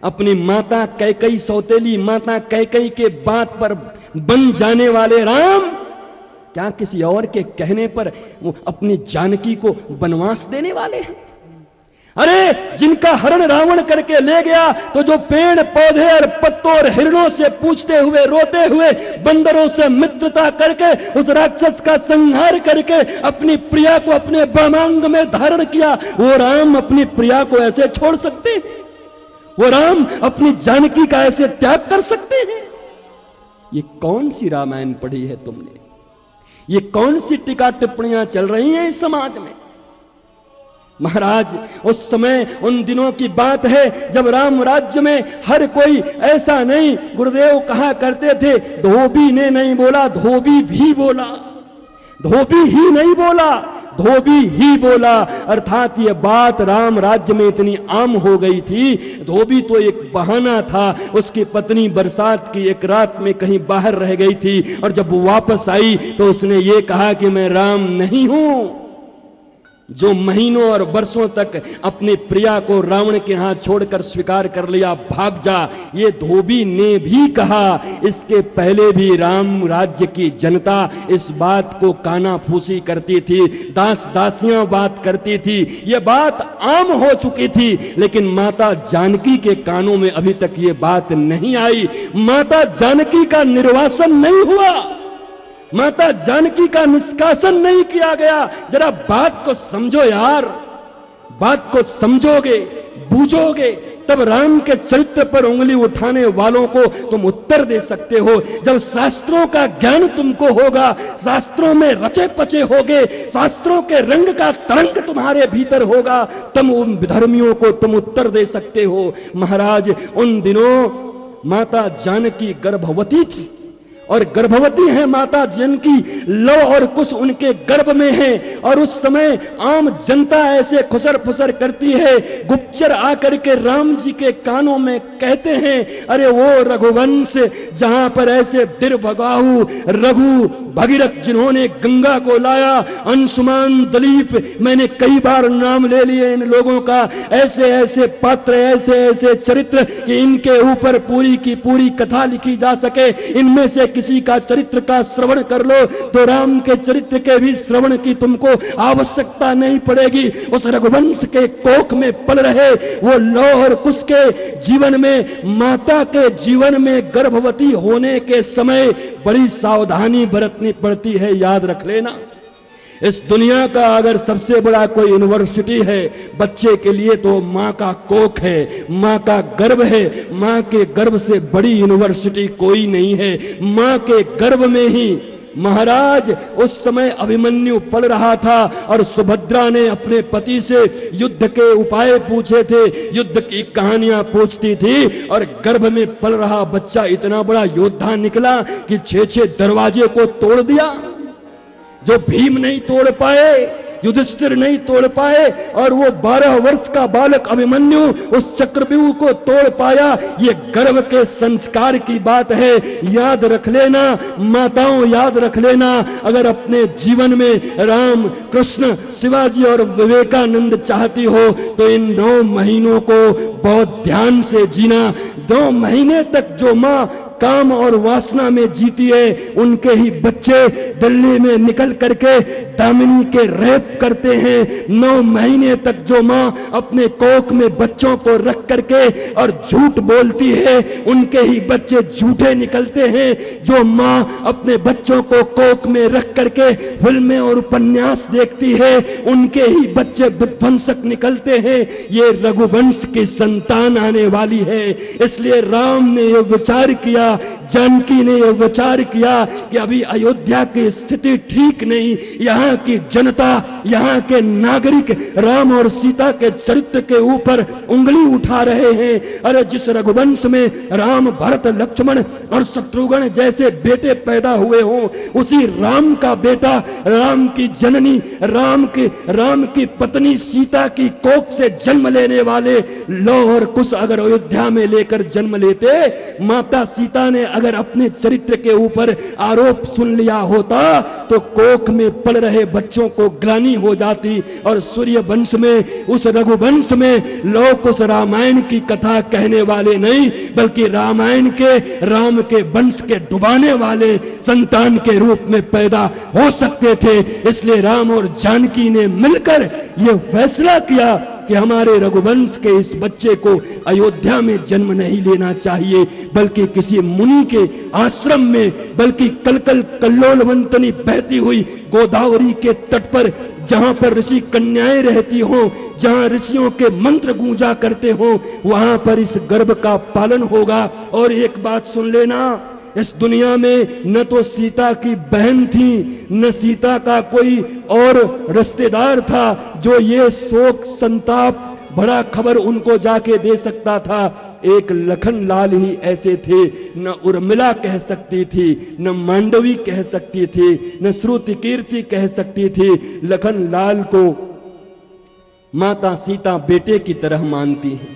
अपनी माता कैकई, सौतेली माता कैकई के बात पर बन जाने वाले राम क्या किसी और के कहने पर वो अपनी जानकी को वनवास देने वाले हैं? अरे जिनका हरण रावण करके ले गया, तो जो पेड़ पौधे और पत्तों और हिरणों से पूछते हुए, रोते हुए, बंदरों से मित्रता करके उस राक्षस का संहार करके अपनी प्रिया को अपने वामांग में धारण किया, वो राम अपनी प्रिया को ऐसे छोड़ सकते हैं? वो राम अपनी जानकी का ऐसे त्याग कर सकते हैं? ये कौन सी रामायण पढ़ी है तुमने? ये कौन सी टीका टिप्पणियां चल रही हैं इस समाज में? महाराज उस समय, उन दिनों की बात है जब राम राज्य में हर कोई ऐसा नहीं, गुरुदेव कहा करते थे, धोबी ने नहीं बोला, धोबी भी बोला। धोबी ही नहीं बोला, धोबी ही बोला। अर्थात ये बात राम राज्य में इतनी आम हो गई थी। धोबी तो एक बहाना था। उसकी पत्नी बरसात की एक रात में कहीं बाहर रह गई थी, और जब वो वापस आई तो उसने ये कहा कि मैं राम नहीं हूं। जो महीनों और वर्षों तक अपनी प्रिया को रावण के हाथ छोड़कर स्वीकार कर लिया, भाग जा, ये धोबी ने भी कहा। इसके पहले भी राम राज्य की जनता इस बात को कानाफूसी करती थी, दास दासियां बात करती थी, ये बात आम हो चुकी थी। लेकिन माता जानकी के कानों में अभी तक ये बात नहीं आई। माता जानकी का निर्वासन नहीं हुआ, माता जानकी का निष्कासन नहीं किया गया। जरा बात को समझो यार, बात को समझोगे, बूझोगे तब राम के चरित्र पर उंगली उठाने वालों को तुम उत्तर दे सकते हो। जब शास्त्रों का ज्ञान तुमको होगा, शास्त्रों में रचे पचे होगे, शास्त्रों के रंग का तरंग तुम्हारे भीतर होगा, तब उन विधर्मियों को तुम उत्तर दे सकते हो। महाराज, उन दिनों माता जानकी गर्भवती थी और गर्भवती है माता जानकी, लव और कुश उनके गर्भ में है। और उस समय आम जनता ऐसे खुसर फुसर करती है, गुप्तचर आकर के राम जी के कानों में कहते हैं, अरे वो रघुवंश जहां पर ऐसे दिर्भगाहु रघु भगीरथ जिन्होंने गंगा को लाया, अंशुमान दलीप, मैंने कई बार नाम ले लिए इन लोगों का, ऐसे ऐसे पात्र, ऐसे ऐसे चरित्र कि इनके ऊपर पूरी की पूरी कथा लिखी जा सके। इनमें से किसी का चरित्र का श्रवण कर लो तो राम के चरित्र के भी श्रवण की तुमको आवश्यकता नहीं पड़ेगी। उस रघुवंश के कोख में पल रहे वो लौह और कुश के जीवन में, माता के जीवन में गर्भवती होने के समय बड़ी सावधानी बरतनी पड़ती है, याद रख लेना। इस दुनिया का अगर सबसे बड़ा कोई यूनिवर्सिटी है बच्चे के लिए तो माँ का कोख है, माँ का गर्भ है। माँ के गर्भ से बड़ी यूनिवर्सिटी कोई नहीं है। माँ के गर्भ में ही महाराज उस समय अभिमन्यु पल रहा था और सुभद्रा ने अपने पति से युद्ध के उपाय पूछे थे, युद्ध की कहानियां पूछती थी, और गर्भ में पल रहा बच्चा इतना बड़ा योद्धा निकला कि 6 दरवाजे को तोड़ दिया। जो भीम नहीं तोड़ पाए, युधिष्ठिर नहीं तोड़ पाए, और वो 12 वर्ष का बालक अभिमन्यु उस चक्रव्यूह को तोड़ पाया। ये गर्भ के संस्कार की बात है, याद रख लेना माताओं, याद रख लेना। अगर अपने जीवन में राम, कृष्ण, शिवाजी और विवेकानंद चाहती हो तो इन 9 महीनों को बहुत ध्यान से जीना। 2 महीने तक जो माँ काम और वासना में जीती है, उनके ही बच्चे दिल्ली में निकल करके दामिनी के रेप करते हैं। 9 महीने तक जो माँ अपने कोख में बच्चों को रख करके और झूठ बोलती है, उनके ही बच्चे झूठे निकलते हैं। जो माँ अपने बच्चों को कोख में रख करके फिल्में और उपन्यास देखती है, उनके ही बच्चे विध्वंसक निकलते हैं। ये रघुवंश की संतान आने वाली है। इसलिए राम ने यह विचार किया, जानकी ने यह विचार किया कि अभी अयोध्या की स्थिति ठीक नहीं, यहाँ की जनता, यहाँ के नागरिक राम और सीता के चरित्र के ऊपर उंगली उठा रहे हैं। अरे जिस रघुवंश में राम, भरत, लक्ष्मण और शत्रुघ्न जैसे बेटे पैदा हुए हों, उसी राम का बेटा, राम की जननी, राम की पत्नी सीता की कोख से जन्म लेने वाले लौह और कुश अगर अयोध्या में लेकर जन्म लेते, माता सीता ने अगर अपने चरित्र के ऊपर आरोप सुन लिया होता तो कोख में पल रहे बच्चों को ग्लानि हो जाती। और सूर्य वंश में, उस रघुवंश में लोग उस रामायण की कथा कहने वाले नहीं, बल्कि रामायण के, राम के वंश के डुबाने वाले संतान के रूप में पैदा हो सकते थे। इसलिए राम और जानकी ने मिलकर यह फैसला किया कि हमारे रघुवंश के इस बच्चे को अयोध्या में जन्म नहीं लेना चाहिए, बल्कि किसी मुनि के आश्रम में, बल्कि कलकल कल्लोलवंतनी बहती हुई गोदावरी के तट पर, जहां पर ऋषि कन्याएं रहती हों, जहां ऋषियों के मंत्र गूंजा करते हों, वहां पर इस गर्भ का पालन होगा। और एक बात सुन लेना, इस दुनिया में न तो सीता की बहन थी, न सीता का कोई और रिश्तेदार था जो ये शोक संताप बड़ा खबर उनको जाके दे सकता था। एक लखन लाल ही ऐसे थे। न उर्मिला कह सकती थी, न मांडवी कह सकती थी, न श्रुति कीर्ति कह सकती थी। लखन लाल को माता सीता बेटे की तरह मानती है।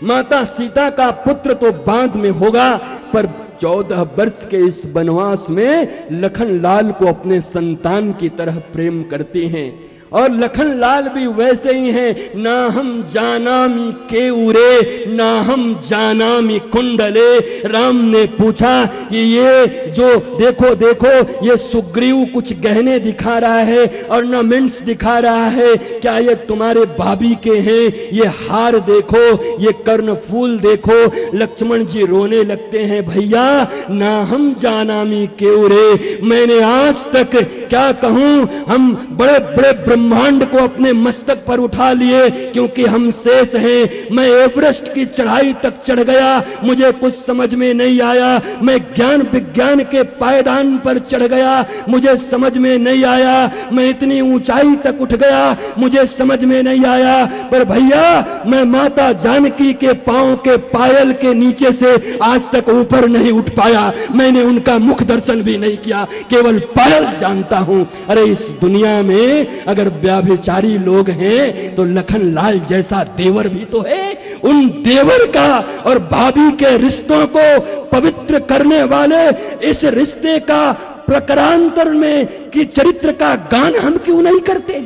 माता सीता का पुत्र तो बाद में होगा, पर 14 वर्ष के इस वनवास में लखन लाल को अपने संतान की तरह प्रेम करती हैं। और लखन लाल भी वैसे ही हैं। ना हम जानामी केउरे, ना हम जानामी कुंडले। राम ने पूछा कि ये जो देखो देखो ये सुग्रीव कुछ गहने दिखा रहा है, ऑर्नामेंट्स दिखा रहा है, क्या ये तुम्हारे भाभी के हैं? ये हार देखो, ये कर्णफूल देखो। लक्ष्मण जी रोने लगते हैं, भैया ना हम जानामी केउरे। मैंने आज तक क्या कहूं, हम बड़े बड़े ब्रह्मांड को अपने मस्तक पर उठा लिए, क्योंकि हम शेष हैं। मैं एवरेस्ट की चढ़ाई तक चढ़ गया, मुझे कुछ समझ में नहीं आया। मैं ज्ञान विज्ञान के पायदान पर चढ़ गया, मुझे समझ में नहीं आया। मैं इतनी ऊंचाई तक उठ गया, मुझे समझ में नहीं आया। पर भैया, मैं माता जानकी के पांव के पायल के नीचे से आज तक ऊपर नहीं उठ पाया। मैंने उनका मुख दर्शन भी नहीं किया, केवल पायल जानता हूं। अरे इस दुनिया में अगर व्याभिचारी लोग हैं तो लखन लाल जैसा देवर भी तो है। उन देवर का और भाभी के रिश्तों को पवित्र करने वाले इस रिश्ते का प्रकारांतर में कि चरित्र का गान हम क्यों नहीं करते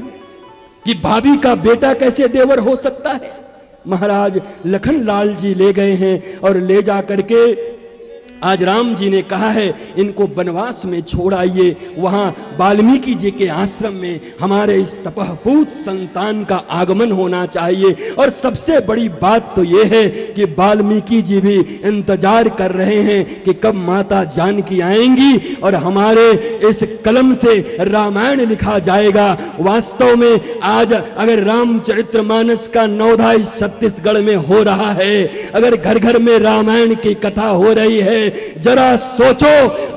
कि भाभी का बेटा कैसे देवर हो सकता है। महाराज लखन लाल जी ले गए हैं और ले जा करके आज राम जी ने कहा है इनको वनवास में छोड़ आइए। वहां वाल्मीकि जी के आश्रम में हमारे इस तपहपूत संतान का आगमन होना चाहिए। और सबसे बड़ी बात तो यह है कि वाल्मीकि जी भी इंतजार कर रहे हैं कि कब माता जानकी आएंगी और हमारे इस कलम से रामायण लिखा जाएगा। वास्तव में आज अगर रामचरितमानस का नवोदय छत्तीसगढ़ में हो रहा है, अगर घर घर में रामायण की कथा हो रही है, जरा सोचो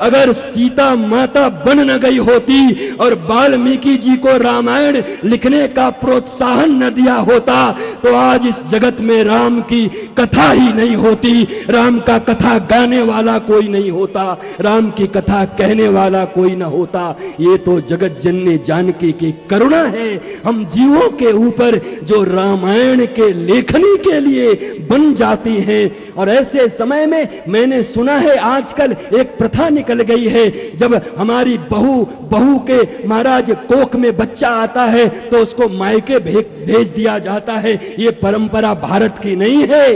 अगर सीता माता बन न गई होती और वाल्मीकि जी को रामायण लिखने का प्रोत्साहन न दिया होता तो आज इस जगत में राम की कथा ही नहीं होती। राम का कथा गाने वाला कोई नहीं होता, राम की कथा कहने वाला कोई न होता। ये तो जगत जननी जानकी की करुणा है हम जीवों के ऊपर, जो रामायण के लेखनी के लिए बन जाती हैं। और ऐसे समय में मैंने सुना है आजकल एक प्रथा निकल गई है, जब हमारी बहू के महाराज कोख में बच्चा आता है तो उसको मायके भेज दिया जाता है। ये परंपरा भारत की नहीं है,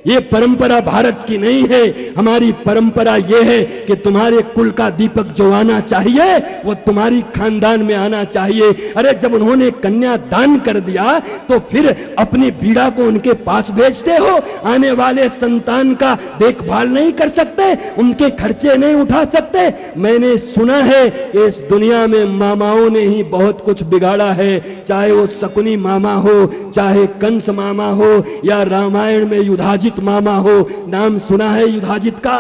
ये परंपरा भारत की नहीं है। हमारी परंपरा ये है कि तुम्हारे कुल का दीपक जो आना चाहिए वो तुम्हारी खानदान में आना चाहिए। अरे जब उन्होंने कन्या दान कर दिया तो फिर अपनी बीड़ा को उनके पास भेजते हो, आने वाले संतान का देखभाल नहीं कर सकते, उनके खर्चे नहीं उठा सकते। मैंने सुना है कि इस दुनिया में मामाओं ने ही बहुत कुछ बिगाड़ा है, चाहे वो शकुनी मामा हो, चाहे कंस मामा हो, या रामायण में युधाजित मामा हो। नाम सुना है युधाजित का?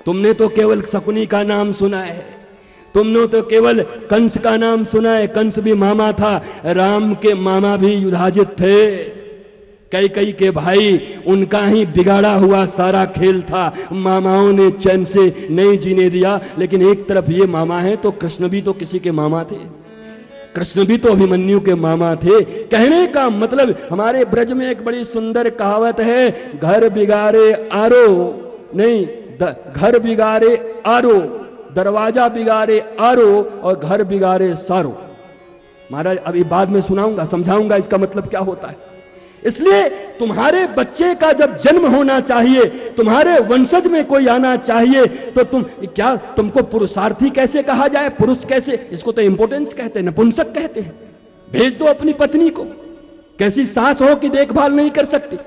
तुमने तो केवल शकुनी का नाम सुना है, तुमने तो केवल कंस का नाम सुना है। कंस भी मामा था, राम के मामा भी युधाजित थे। कई के भाई, उनका ही बिगाड़ा हुआ सारा खेल था। मामाओं ने चैन से नहीं जीने दिया। लेकिन एक तरफ ये मामा है तो कृष्ण भी तो किसी के मामा थे, कृष्ण भी तो अभिमन्यु के मामा थे। कहने का मतलब हमारे ब्रज में एक बड़ी सुंदर कहावत है, घर बिगाड़े आरो नहीं, घर बिगाड़े आरो, दरवाजा बिगाड़े आरो और घर बिगाड़े सारो। महाराज अभी बाद में सुनाऊंगा, समझाऊंगा इसका मतलब क्या होता है। इसलिए तुम्हारे बच्चे का जब जन्म होना चाहिए, तुम्हारे वंशज में कोई आना चाहिए, तो तुमको पुरुषार्थी कैसे कहा जाए? पुरुष कैसे? इसको तो इंपोर्टेंस कहते हैं, नपुंसक कहते हैं। भेज दो अपनी पत्नी को। कैसी सास हो कि देखभाल नहीं कर सकती,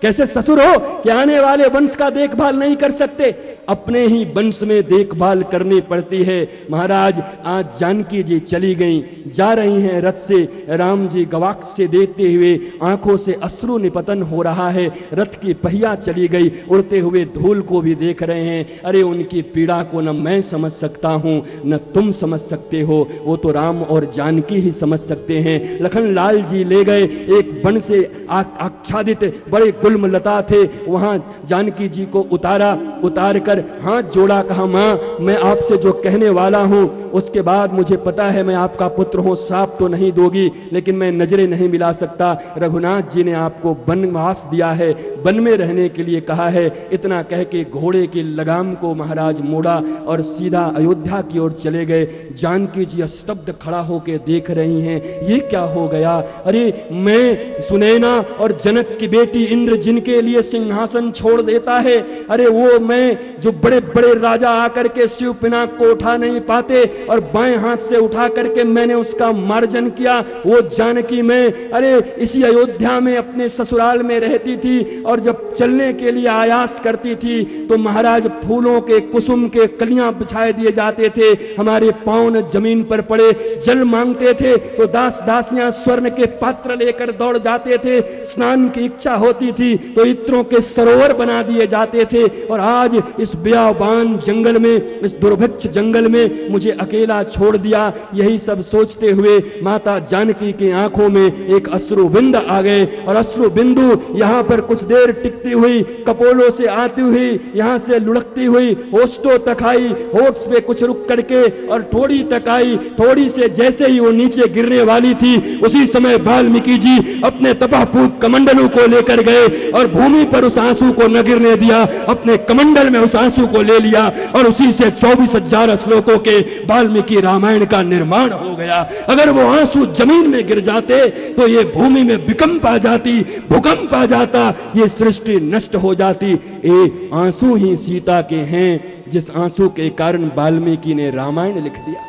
कैसे ससुर हो कि आने वाले वंश का देखभाल नहीं कर सकते, अपने ही वंश में देखभाल करनी पड़ती है। महाराज आज जानकी जी चली गई, जा रही हैं रथ से, राम जी गवाक्ष से देखते हुए आंखों से अश्रु निपतन हो रहा है। रथ की पहिया चली गई, उड़ते हुए धूल को भी देख रहे हैं। अरे उनकी पीड़ा को न मैं समझ सकता हूँ न तुम समझ सकते हो, वो तो राम और जानकी ही समझ सकते हैं। लखन लाल जी ले गए, एक वन से आच्छादित बड़े गुल्म लता थे, वहां जानकी जी को उतार कर हाथ जोड़ा, कहा माँ मैं आपसे जो कहने वाला हूँ उसके बाद मुझे पता है मैं आपका पुत्र हूँ, श्राप तो नहीं दोगी लेकिन मैं नजरें नहीं मिला सकता। रघुनाथ जी ने आपको वनवास दिया है, वन में रहने के लिए कहा है। इतना कह के घोड़े की लगाम को महाराज मोड़ा और सीधा अयोध्या की ओर चले गए। जानकी जी स्तब्ध खड़ा होकर देख रही हैं, ये क्या हो गया? अरे मैं सुनैना और जनक की बेटी इंद्र जिनके लिए सिंहासन छोड़ देता है, अरे वो मैं जो जो बड़े बड़े राजा आकर के शिव पिनाक को उठा नहीं पाते और बाएं हाथ से उठा करके मैंने उसका मार्जन किया। वो जानकी मैं अरे इसी अयोध्या में अपने ससुराल में रहती थी और जब चलने के लिए आयास करती थी तो महाराज फूलों के कुसुम के कलियां बिछाए दिए जाते थे, हमारे पांव न जमीन पर पड़े। जल मांगते थे तो दास दासियां स्वर्ण के पात्र लेकर दौड़ जाते थे, स्नान की इच्छा होती थी तो इत्रों के सरोवर बना दिए जाते थे। और आज इस बियाबान जंगल में, इस दुर्भिक्ष जंगल में मुझे अकेला छोड़ दिया। यही सब सोचते हुए माता जानकी की आंखों में एक अश्रु बिंद आ गए और अश्रु बिंदु यहाँ पर कुछ देर टिकती हुई, कपोलों से आती हुई, यहाँ से लुढ़कती हुई होठों तक आई, होठ पे कुछ रुक करके और थोड़ी तक आई। थोड़ी से जैसे ही वो नीचे गिरने वाली थी उसी समय वाल्मीकि जी अपने तपहपूत कमंडलों को लेकर गए और भूमि पर उस आंसू को न गिरने दिया, अपने कमंडल में उस आंसू को ले लिया और उसी से 24,000 श्लोकों के वाल्मीकि रामायण का निर्माण हो गया। अगर वो आंसू जमीन में गिर जाते तो ये भूमि में विकंप आ जाती, भूकंप आ जाता, ये सृष्टि नष्ट हो जाती। ये आंसू ही सीता के हैं जिस आंसू के कारण वाल्मीकि ने रामायण लिख दिया।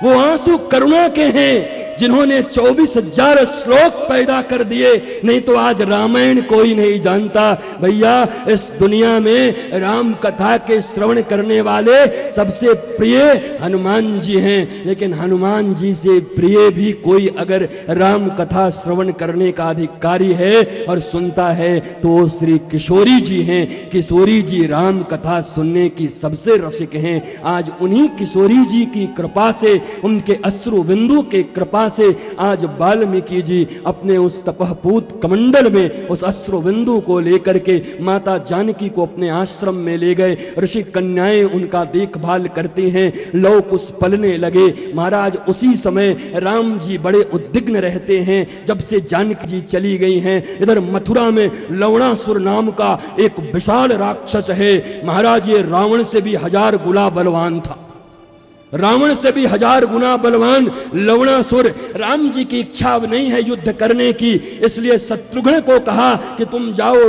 वो आंसू करुणा के हैं जिन्होंने 24,000 श्लोक पैदा कर दिए, नहीं तो आज रामायण कोई नहीं जानता। भैया इस दुनिया में राम कथा के श्रवण करने वाले सबसे प्रिय हनुमान जी हैं, लेकिन हनुमान जी से प्रिय भी कोई अगर राम कथा श्रवण करने का अधिकारी है और सुनता है तो वो श्री किशोरी जी हैं। किशोरी जी राम कथा सुनने की सबसे रसिक हैं। आज उन्हीं किशोरी जी की कृपा से, उनके अश्रु बिंदु के कृपा से आज वाल्मीकि जी अपने उस तपहपूत कमंडल में उस अश्रु बिंदु को लेकर के माता जानकी को अपने आश्रम में ले गए। ऋषि कन्याएं उनका देखभाल करती हैं, लौ कुश पलने लगे। महाराज उसी समय राम जी बड़े उद्विग्न रहते हैं जब से जानकी जी चली गई हैं। इधर मथुरा में लवणासुर नाम का एक विशाल राक्षस है। महाराज ये रावण से भी 1000 गुना बलवान था, रावण से भी 1000 गुना बलवान लवणासुर। राम जी की इच्छा नहीं है युद्ध करने की, इसलिए शत्रुघ्न को कहा कि तुम जाओ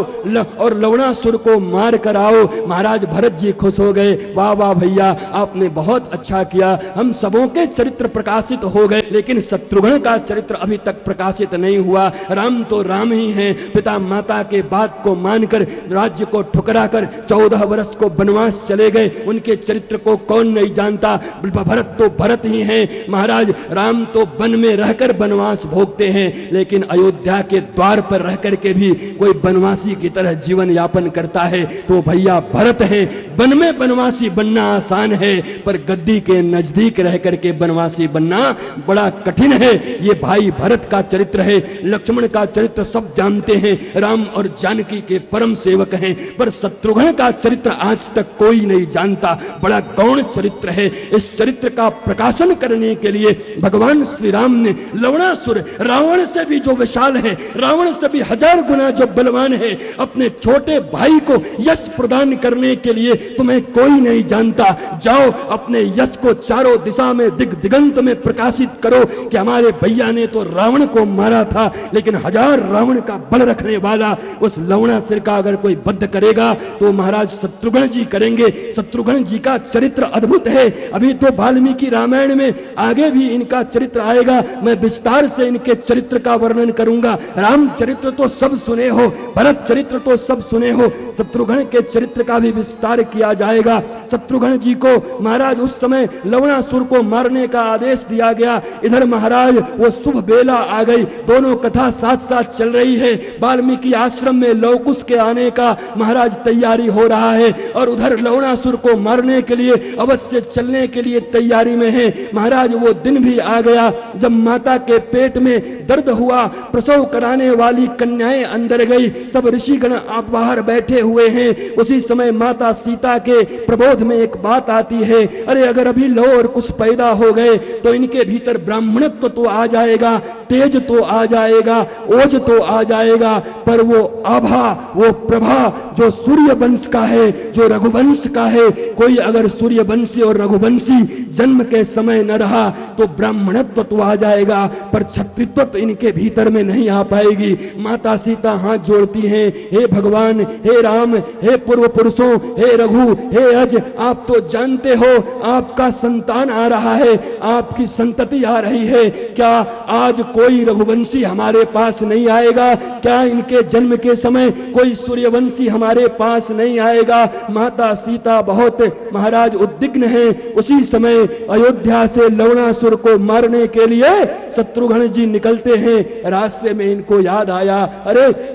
और लवणासुर को मार कर आओ। महाराज भरत जी खुश हो गए, वाह वाह भैया आपने बहुत अच्छा किया, हम सबों के चरित्र प्रकाशित हो गए, लेकिन शत्रुघ्न का चरित्र अभी तक प्रकाशित नहीं हुआ। राम तो राम ही हैं, पिता माता के बात को मानकर राज्य को ठुकरा कर 14 वर्ष को वनवास चले गए। उनके चरित्र को कौन नहीं जानता। भरत तो भरत ही हैं। महाराज राम तो वन में रहकर वनवास भोगते हैं, लेकिन अयोध्या के द्वार पर रह करके भी कोई वनवासी की तरह जीवन यापन करता है तो भैया भरत हैं। वन में वनवासी बनना आसान है, पर गद्दी के नजदीक रह करके वनवासी बनना बड़ा कठिन है। ये भाई भरत का चरित्र है। लक्ष्मण का चरित्र सब जानते हैं, राम और जानकी के परम सेवक हैं, पर शत्रुघ्न का चरित्र आज तक कोई नहीं जानता। बड़ा गौण चरित्र है। इस चरित्र का प्रकाशन करने के लिए भगवान श्री राम ने लवणासुर, रावण से भी जो विशाल है, रावण से भी 1000 गुना जो बलवान है, अपने छोटे भाई को यश प्रदान करने के लिए तुम्हें कोई नहीं जानता। जाओ अपने यश को चारों दिशा में दिगंत में प्रकाशित करो कि हमारे भैया ने तो रावण को मारा था, लेकिन 1000 रावण का बल रखने वाला उस लवणासुर का अगर कोई वध करेगा तो महाराज शत्रुघ्न जी करेंगे। शत्रुघ्न जी का चरित्र अद्भुत है। अभी तो वाल्मीकि रामायण में आगे भी इनका चरित्र आएगा, मैं विस्तार से इनके चरित्र का वर्णन करूंगा। राम चरित्र तो सब सुने हो, भरत चरित्र तो सब सुने हो, शत्रुघ्न के चरित्र का भी विस्तार किया जाएगा। शत्रुघ्न जी को महाराज उस समय लवणासुर को मारने का आदेश दिया गया। इधर महाराज वो शुभ बेला आ गई, दोनों कथा साथ साथ चल रही है। वाल्मीकि आश्रम में लवकुश के आने का महाराज तैयारी हो रहा है और उधर लवणासुर को मारने के लिए अवध से चलने के लिए तैयारी में है। महाराज वो दिन भी आ गया जब माता के पेट में दर्द हुआ, प्रसव कराने वाली कन्याएं अंदर गई, सब ऋषिगण आप बाहर बैठे हुए हैं। उसी समय माता सीता के प्रबोध में एक बात आती है, अरे अगर अभी लौ और कुछ पैदा हो गए तो इनके भीतर ब्राह्मणत्व तो आ जाएगा, तेज तो आ जाएगा, ओज तो आ जाएगा, पर वो आभा, वो प्रभा जो सूर्य वंश का है, जो रघुवंश का है, कोई अगर सूर्यवंशी और रघुवंशी जन्म के समय न रहा तो ब्राह्मणत्व तो आ जाएगा, पर क्षत्रित्व तो इनके भीतर में नहीं आ पाएगी। माता सीता हाथ जोड़ती हैं, हे भगवान, हे राम, हे पूर्व पुरुषों, हे रघु, हे अज, आप तो जानते हो आपका संतान आ रहा है, आपकी संतति आ रही है, क्या आज कोई रघुवंशी हमारे पास नहीं आएगा? क्या इनके जन्म के समय कोई सूर्यवंशी हमारे पास नहीं आएगा? माता सीता बहुत महाराज उद्विग्न हैं। उसी समय अयोध्या से लवणासुर को मारने के लिए शत्रुघ्न जी निकलते हैं। रास्ते में इनको याद आया, अरे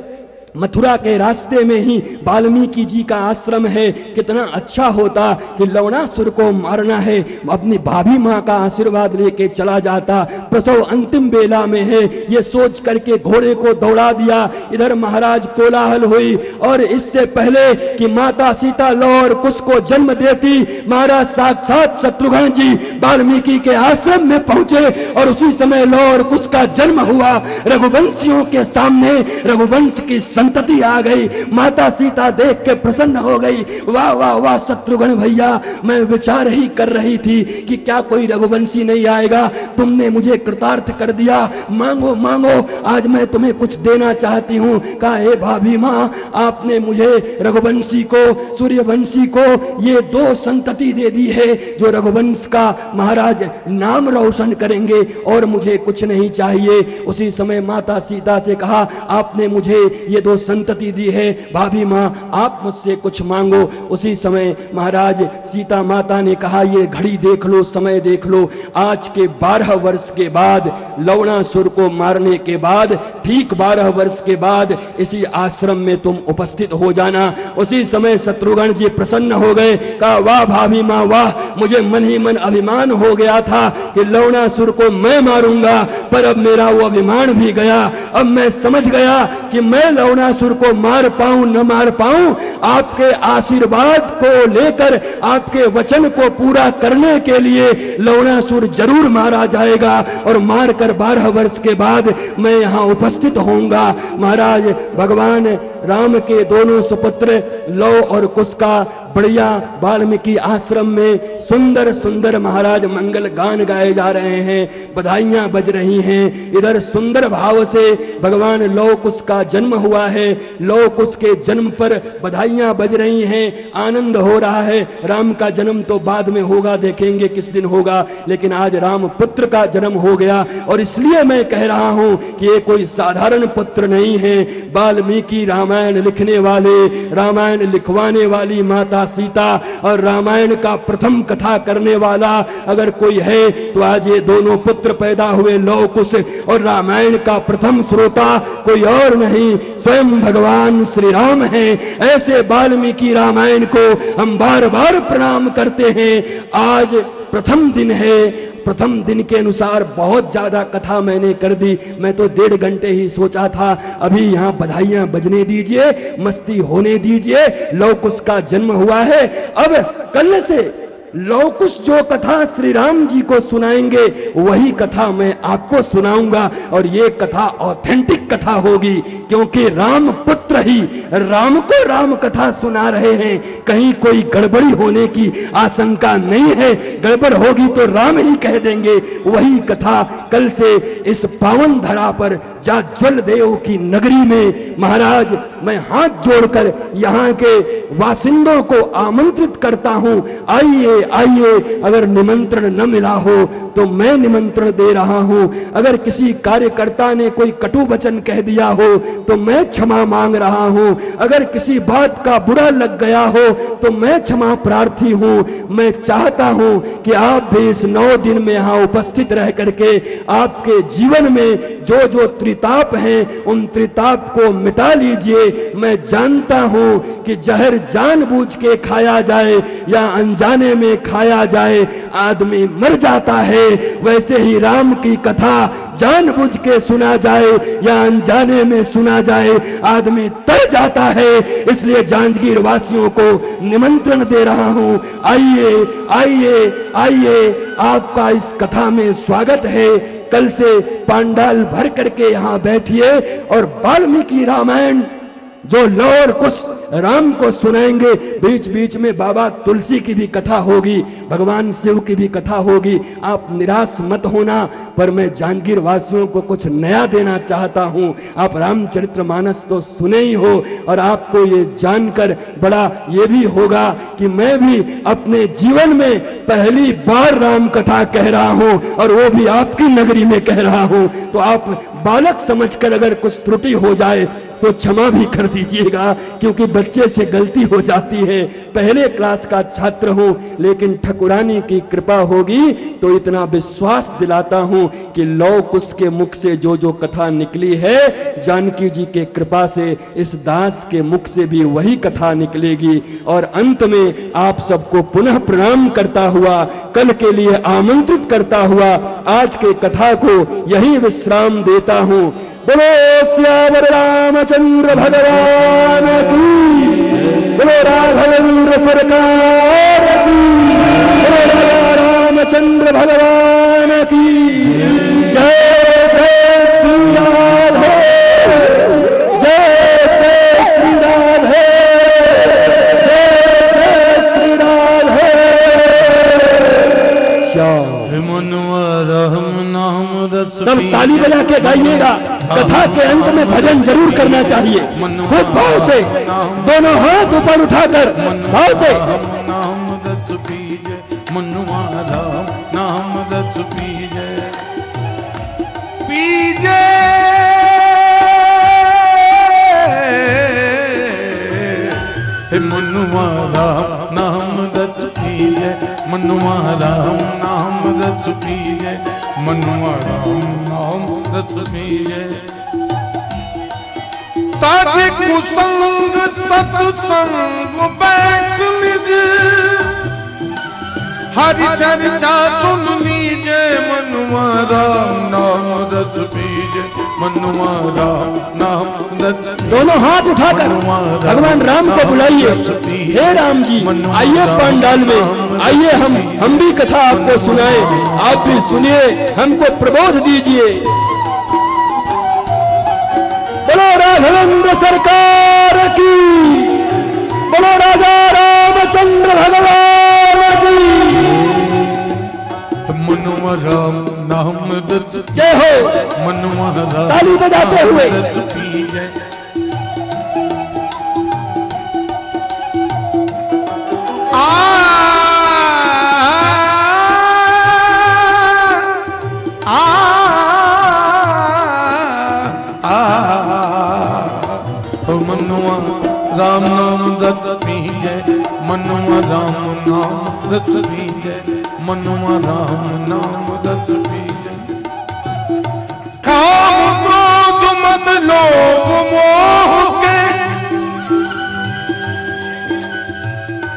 मथुरा के रास्ते में ही वाल्मीकि जी का आश्रम है, कितना अच्छा होता कि लवणासुर को मारना है, अपनी भाभी माँ का आशीर्वाद लेके चला जाता। प्रसव अंतिम बेला में है, ये सोच करके घोड़े को दौड़ा दिया। इधर महाराज कोलाहल हुई, और इससे पहले कि माता सीता लौ और कुश को जन्म देती, महाराज साक्षात शत्रुघ्न जी वाल्मीकि के आश्रम में पहुंचे, और उसी समय लौ और कुश का जन्म हुआ। रघुवंशियों के सामने रघुवंश की संतति आ गई। माता सीता देख के प्रसन्न हो गई, वाह वाह वाह शत्रुघ्न भैया, मैं विचार ही कर रही थी कि क्या कोई रघुवंशी नहीं आएगा, तुमने मुझे कृतार्थ कर दिया, मांगो मांगो, आज मैं तुम्हें कुछ देना चाहती हूँ। कहा, हे भाभी माँ, आपने मुझे रघुवंशी को, सूर्यवंशी को ये दो संतति दे दी है जो रघुवंश का महाराज नाम रोशन करेंगे, और मुझे कुछ नहीं चाहिए। उसी समय माता सीता से कहा, आपने मुझे ये दो संतति दी है, भाभी माँ आप मुझसे कुछ मांगो। उसी समय महाराज सीता माता ने कहा, ये घड़ी देख लो, समय देख लो, आज के 12 वर्ष के बाद, लवणासुर को मारने के बाद, ठीक 12 वर्ष के बाद इसी आश्रम में तुम उपस्थित हो जाना। उसी समय शत्रुघ्न जी प्रसन्न हो गए, कहा, वाह भाभी माँ वाह, मुझे मन ही मन अभिमान हो गया था कि लवणासुर को मैं मारूंगा, पर अब मेरा वो अभिमान भी गया। अब मैं समझ गया कि मैं लवणासुर को मार पाऊं न मार पाऊं, आपके आशीर्वाद को लेकर, आपके वचन को पूरा करने के लिए लवणासुर जरूर मारा जाएगा, और मारकर 12 वर्ष के बाद मैं यहाँ उपस्थित होऊंगा। महाराज भगवान राम के दोनों सुपुत्र लव और कुश का बढ़िया वाल्मीकि आश्रम में सुंदर सुंदर महाराज मंगल गान गाए जा रहे हैं, बधाइयां बज रही हैं। इधर सुंदर भाव से भगवान लव कुश का जन्म हुआ है, लव कुश के जन्म पर बधाइयां बज रही हैं, आनंद हो रहा है। राम का जन्म तो बाद में होगा, देखेंगे किस दिन होगा, लेकिन आज राम पुत्र का जन्म हो गया, और इसलिए मैं कह रहा हूं कि ये कोई साधारण पुत्र नहीं है। वाल्मीकि रामायण लिखने वाले, रामायण लिखवाने वाली माता सीता, और रामायण का प्रथम कथा करने वाला अगर कोई है तो आज ये दोनों पुत्र पैदा हुए, लव कुश, और रामायण का प्रथम श्रोता कोई और नहीं, स्वयं भगवान श्री राम है। ऐसे वाल्मीकि रामायण को हम बार बार प्रणाम करते हैं। आज प्रथम दिन है, प्रथम दिन के अनुसार बहुत ज्यादा कथा मैंने कर दी, मैं तो 1.5 घंटे ही सोचा था। अभी यहाँ बधाइयां बजने दीजिए, मस्ती होने दीजिए, लव कुश का जन्म हुआ है। अब कल से लव कुश जो कथा श्री राम जी को सुनाएंगे वही कथा मैं आपको सुनाऊंगा, और ये कथा ऑथेंटिक कथा होगी, क्योंकि राम पुत्र ही राम को राम कथा सुना रहे हैं। कहीं कोई गड़बड़ी होने की आशंका नहीं है, गड़बड़ होगी तो राम ही कह देंगे। वही कथा कल से इस पावन धरा पर जाज्वल देव की नगरी में महाराज मैं हाथ जोड़कर यहाँ के वासिंदों को आमंत्रित करता हूँ, आइए आइए। अगर निमंत्रण न मिला हो तो मैं निमंत्रण दे रहा हूं। अगर किसी कार्यकर्ता ने कोई कटु वचन कह दिया हो तो मैं क्षमा मांग रहा हूं। अगर किसी बात का बुरा लग गया हो तो मैं क्षमा प्रार्थी हूं। मैं चाहता हूं कि आप भी इस 9 दिन में यहाँ उपस्थित रह करके आपके जीवन में जो जो त्रिताप हैं उन त्रिताप को मिटा लीजिए। मैं जानता हूं कि जहर जानबूझ के खाया जाए या अनजाने में खाया जाए आदमी मर जाता है, वैसे ही राम की कथा जानबूझ के सुना जाए या अनजाने में सुना जाए आदमी तर जाता है। इसलिए जांजगीर वासियों को निमंत्रण दे रहा हूं, आइए आइए आइए, आपका इस कथा में स्वागत है। कल से पांडाल भर करके यहाँ बैठिए और वाल्मीकि रामायण जो लौ और कुश राम को सुनाएंगे। बीच बीच में बाबा तुलसी की भी कथा होगी, भगवान शिव की भी कथा होगी। आप निराश मत होना, पर मैं जांजगीर वासियों को कुछ नया देना चाहता हूं। आप रामचरितमानस तो सुने ही हो, और आपको ये जानकर बड़ा ये भी होगा कि मैं भी अपने जीवन में पहली बार राम कथा कह रहा हूं, और वो भी आपकी नगरी में कह रहा हूं। तो आप बालक समझकर अगर कुछ त्रुटि हो जाए तो क्षमा भी कर दीजिएगा, क्योंकि बच्चे से गलती हो जाती है। पहले क्लास का छात्र हूं, लेकिन ठकुरानी की कृपा होगी तो इतना विश्वास दिलाता हूं कि लौ कुश के मुख से जो जो कथा निकली है, जानकी जी के कृपा से इस दास के मुख से भी वही कथा निकलेगी। और अंत में आप सबको पुनः प्रणाम करता हुआ, कल के लिए आमंत्रित करता हुआ, आज के कथा को यही विश्राम देता हूं। बोलो श्यावर रामचंद्र भगवान की, बोलो राघवेंद्र सरकार की, बोलो राजा रामचंद्र भगवान की जय। जय श्री राधे, जय जय श्री राधे, जय जय श्री राधे। श्याम सब ताली बजा के गाइएगा। कथा के अंत में भजन जरूर करना चाहिए, खूब भाव से, दोनों हाथ ऊपर उठाकर भाव से। पीजे मनुआ राम नाम दत्त पीजे, मनुआ राम नाम दत्त पीजे, मनुआ राम नाम दत्त पीजे। ताजे कुसंग सत्संग बैठ निज, हरि चर्चा सुन लीजे, मनुआ राम नाम दत्त पीजे, मनुआ राम नाम दत्त। दोनों हाथ उठाकर भगवान राम को बुलाइए। हे राम जी, आइए पंडाल में, आइए हम भी कथा आपको सुनाए, आप भी सुनिए, हमको प्रबोध दीजिए। बोलो राघवेंद्र सरकार की, बोलो राजा रामचंद्र भगवान की। मनुआ राम नाम दत्त जय हो। मनुआ राम ताली बजाते हुए मनुआ राम नाम दत्त पीजे, मनुआ राम नाम दत्त पीजे, मनुआ राम नाम दत्त पीजे। काम क्रोध मद लोभ मोह के,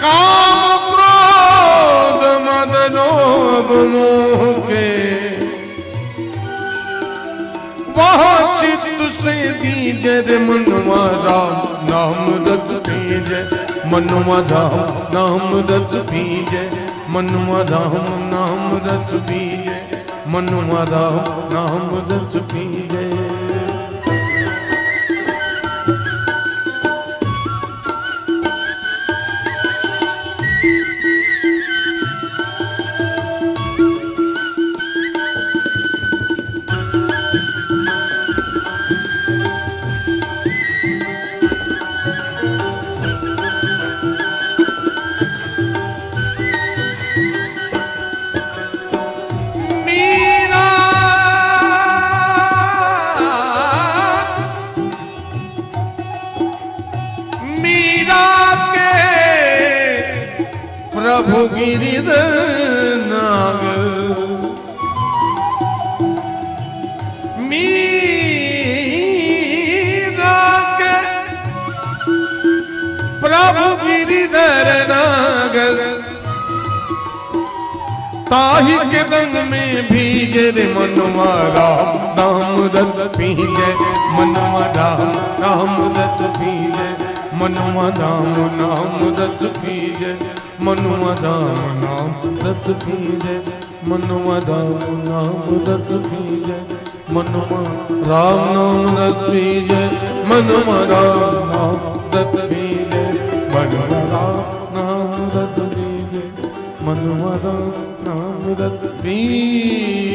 काम क्रोध मद लोभ मोह के, वहाँ चित्त से दीजे रे मनुआ राम नाम दत्त पीजे, मनुआ राम नाम दत्त पीजे, मनुआ राम नाम दत्त पीजे, मनुआ राम नाम दत्त पीजे। प्रभु गिरिधर नागर, मीरा के प्रभु गिरिधर नागर, ताही के रंग में भीजे रे मनुआ राम नाम दत्त पीजे, मनुआ राम नाम दत्त पीजे, मनुआ राम नाम दत्त पीजे, मनुआ राम नाम दत्त पीजे, मनुआ राम नाम दत्त पीजे, मनुआ राम नाम दत्त पीजे, मनवा राम नाम रत पीले मनवा राम नाम रत पीले मनवा राम नाम रत पीले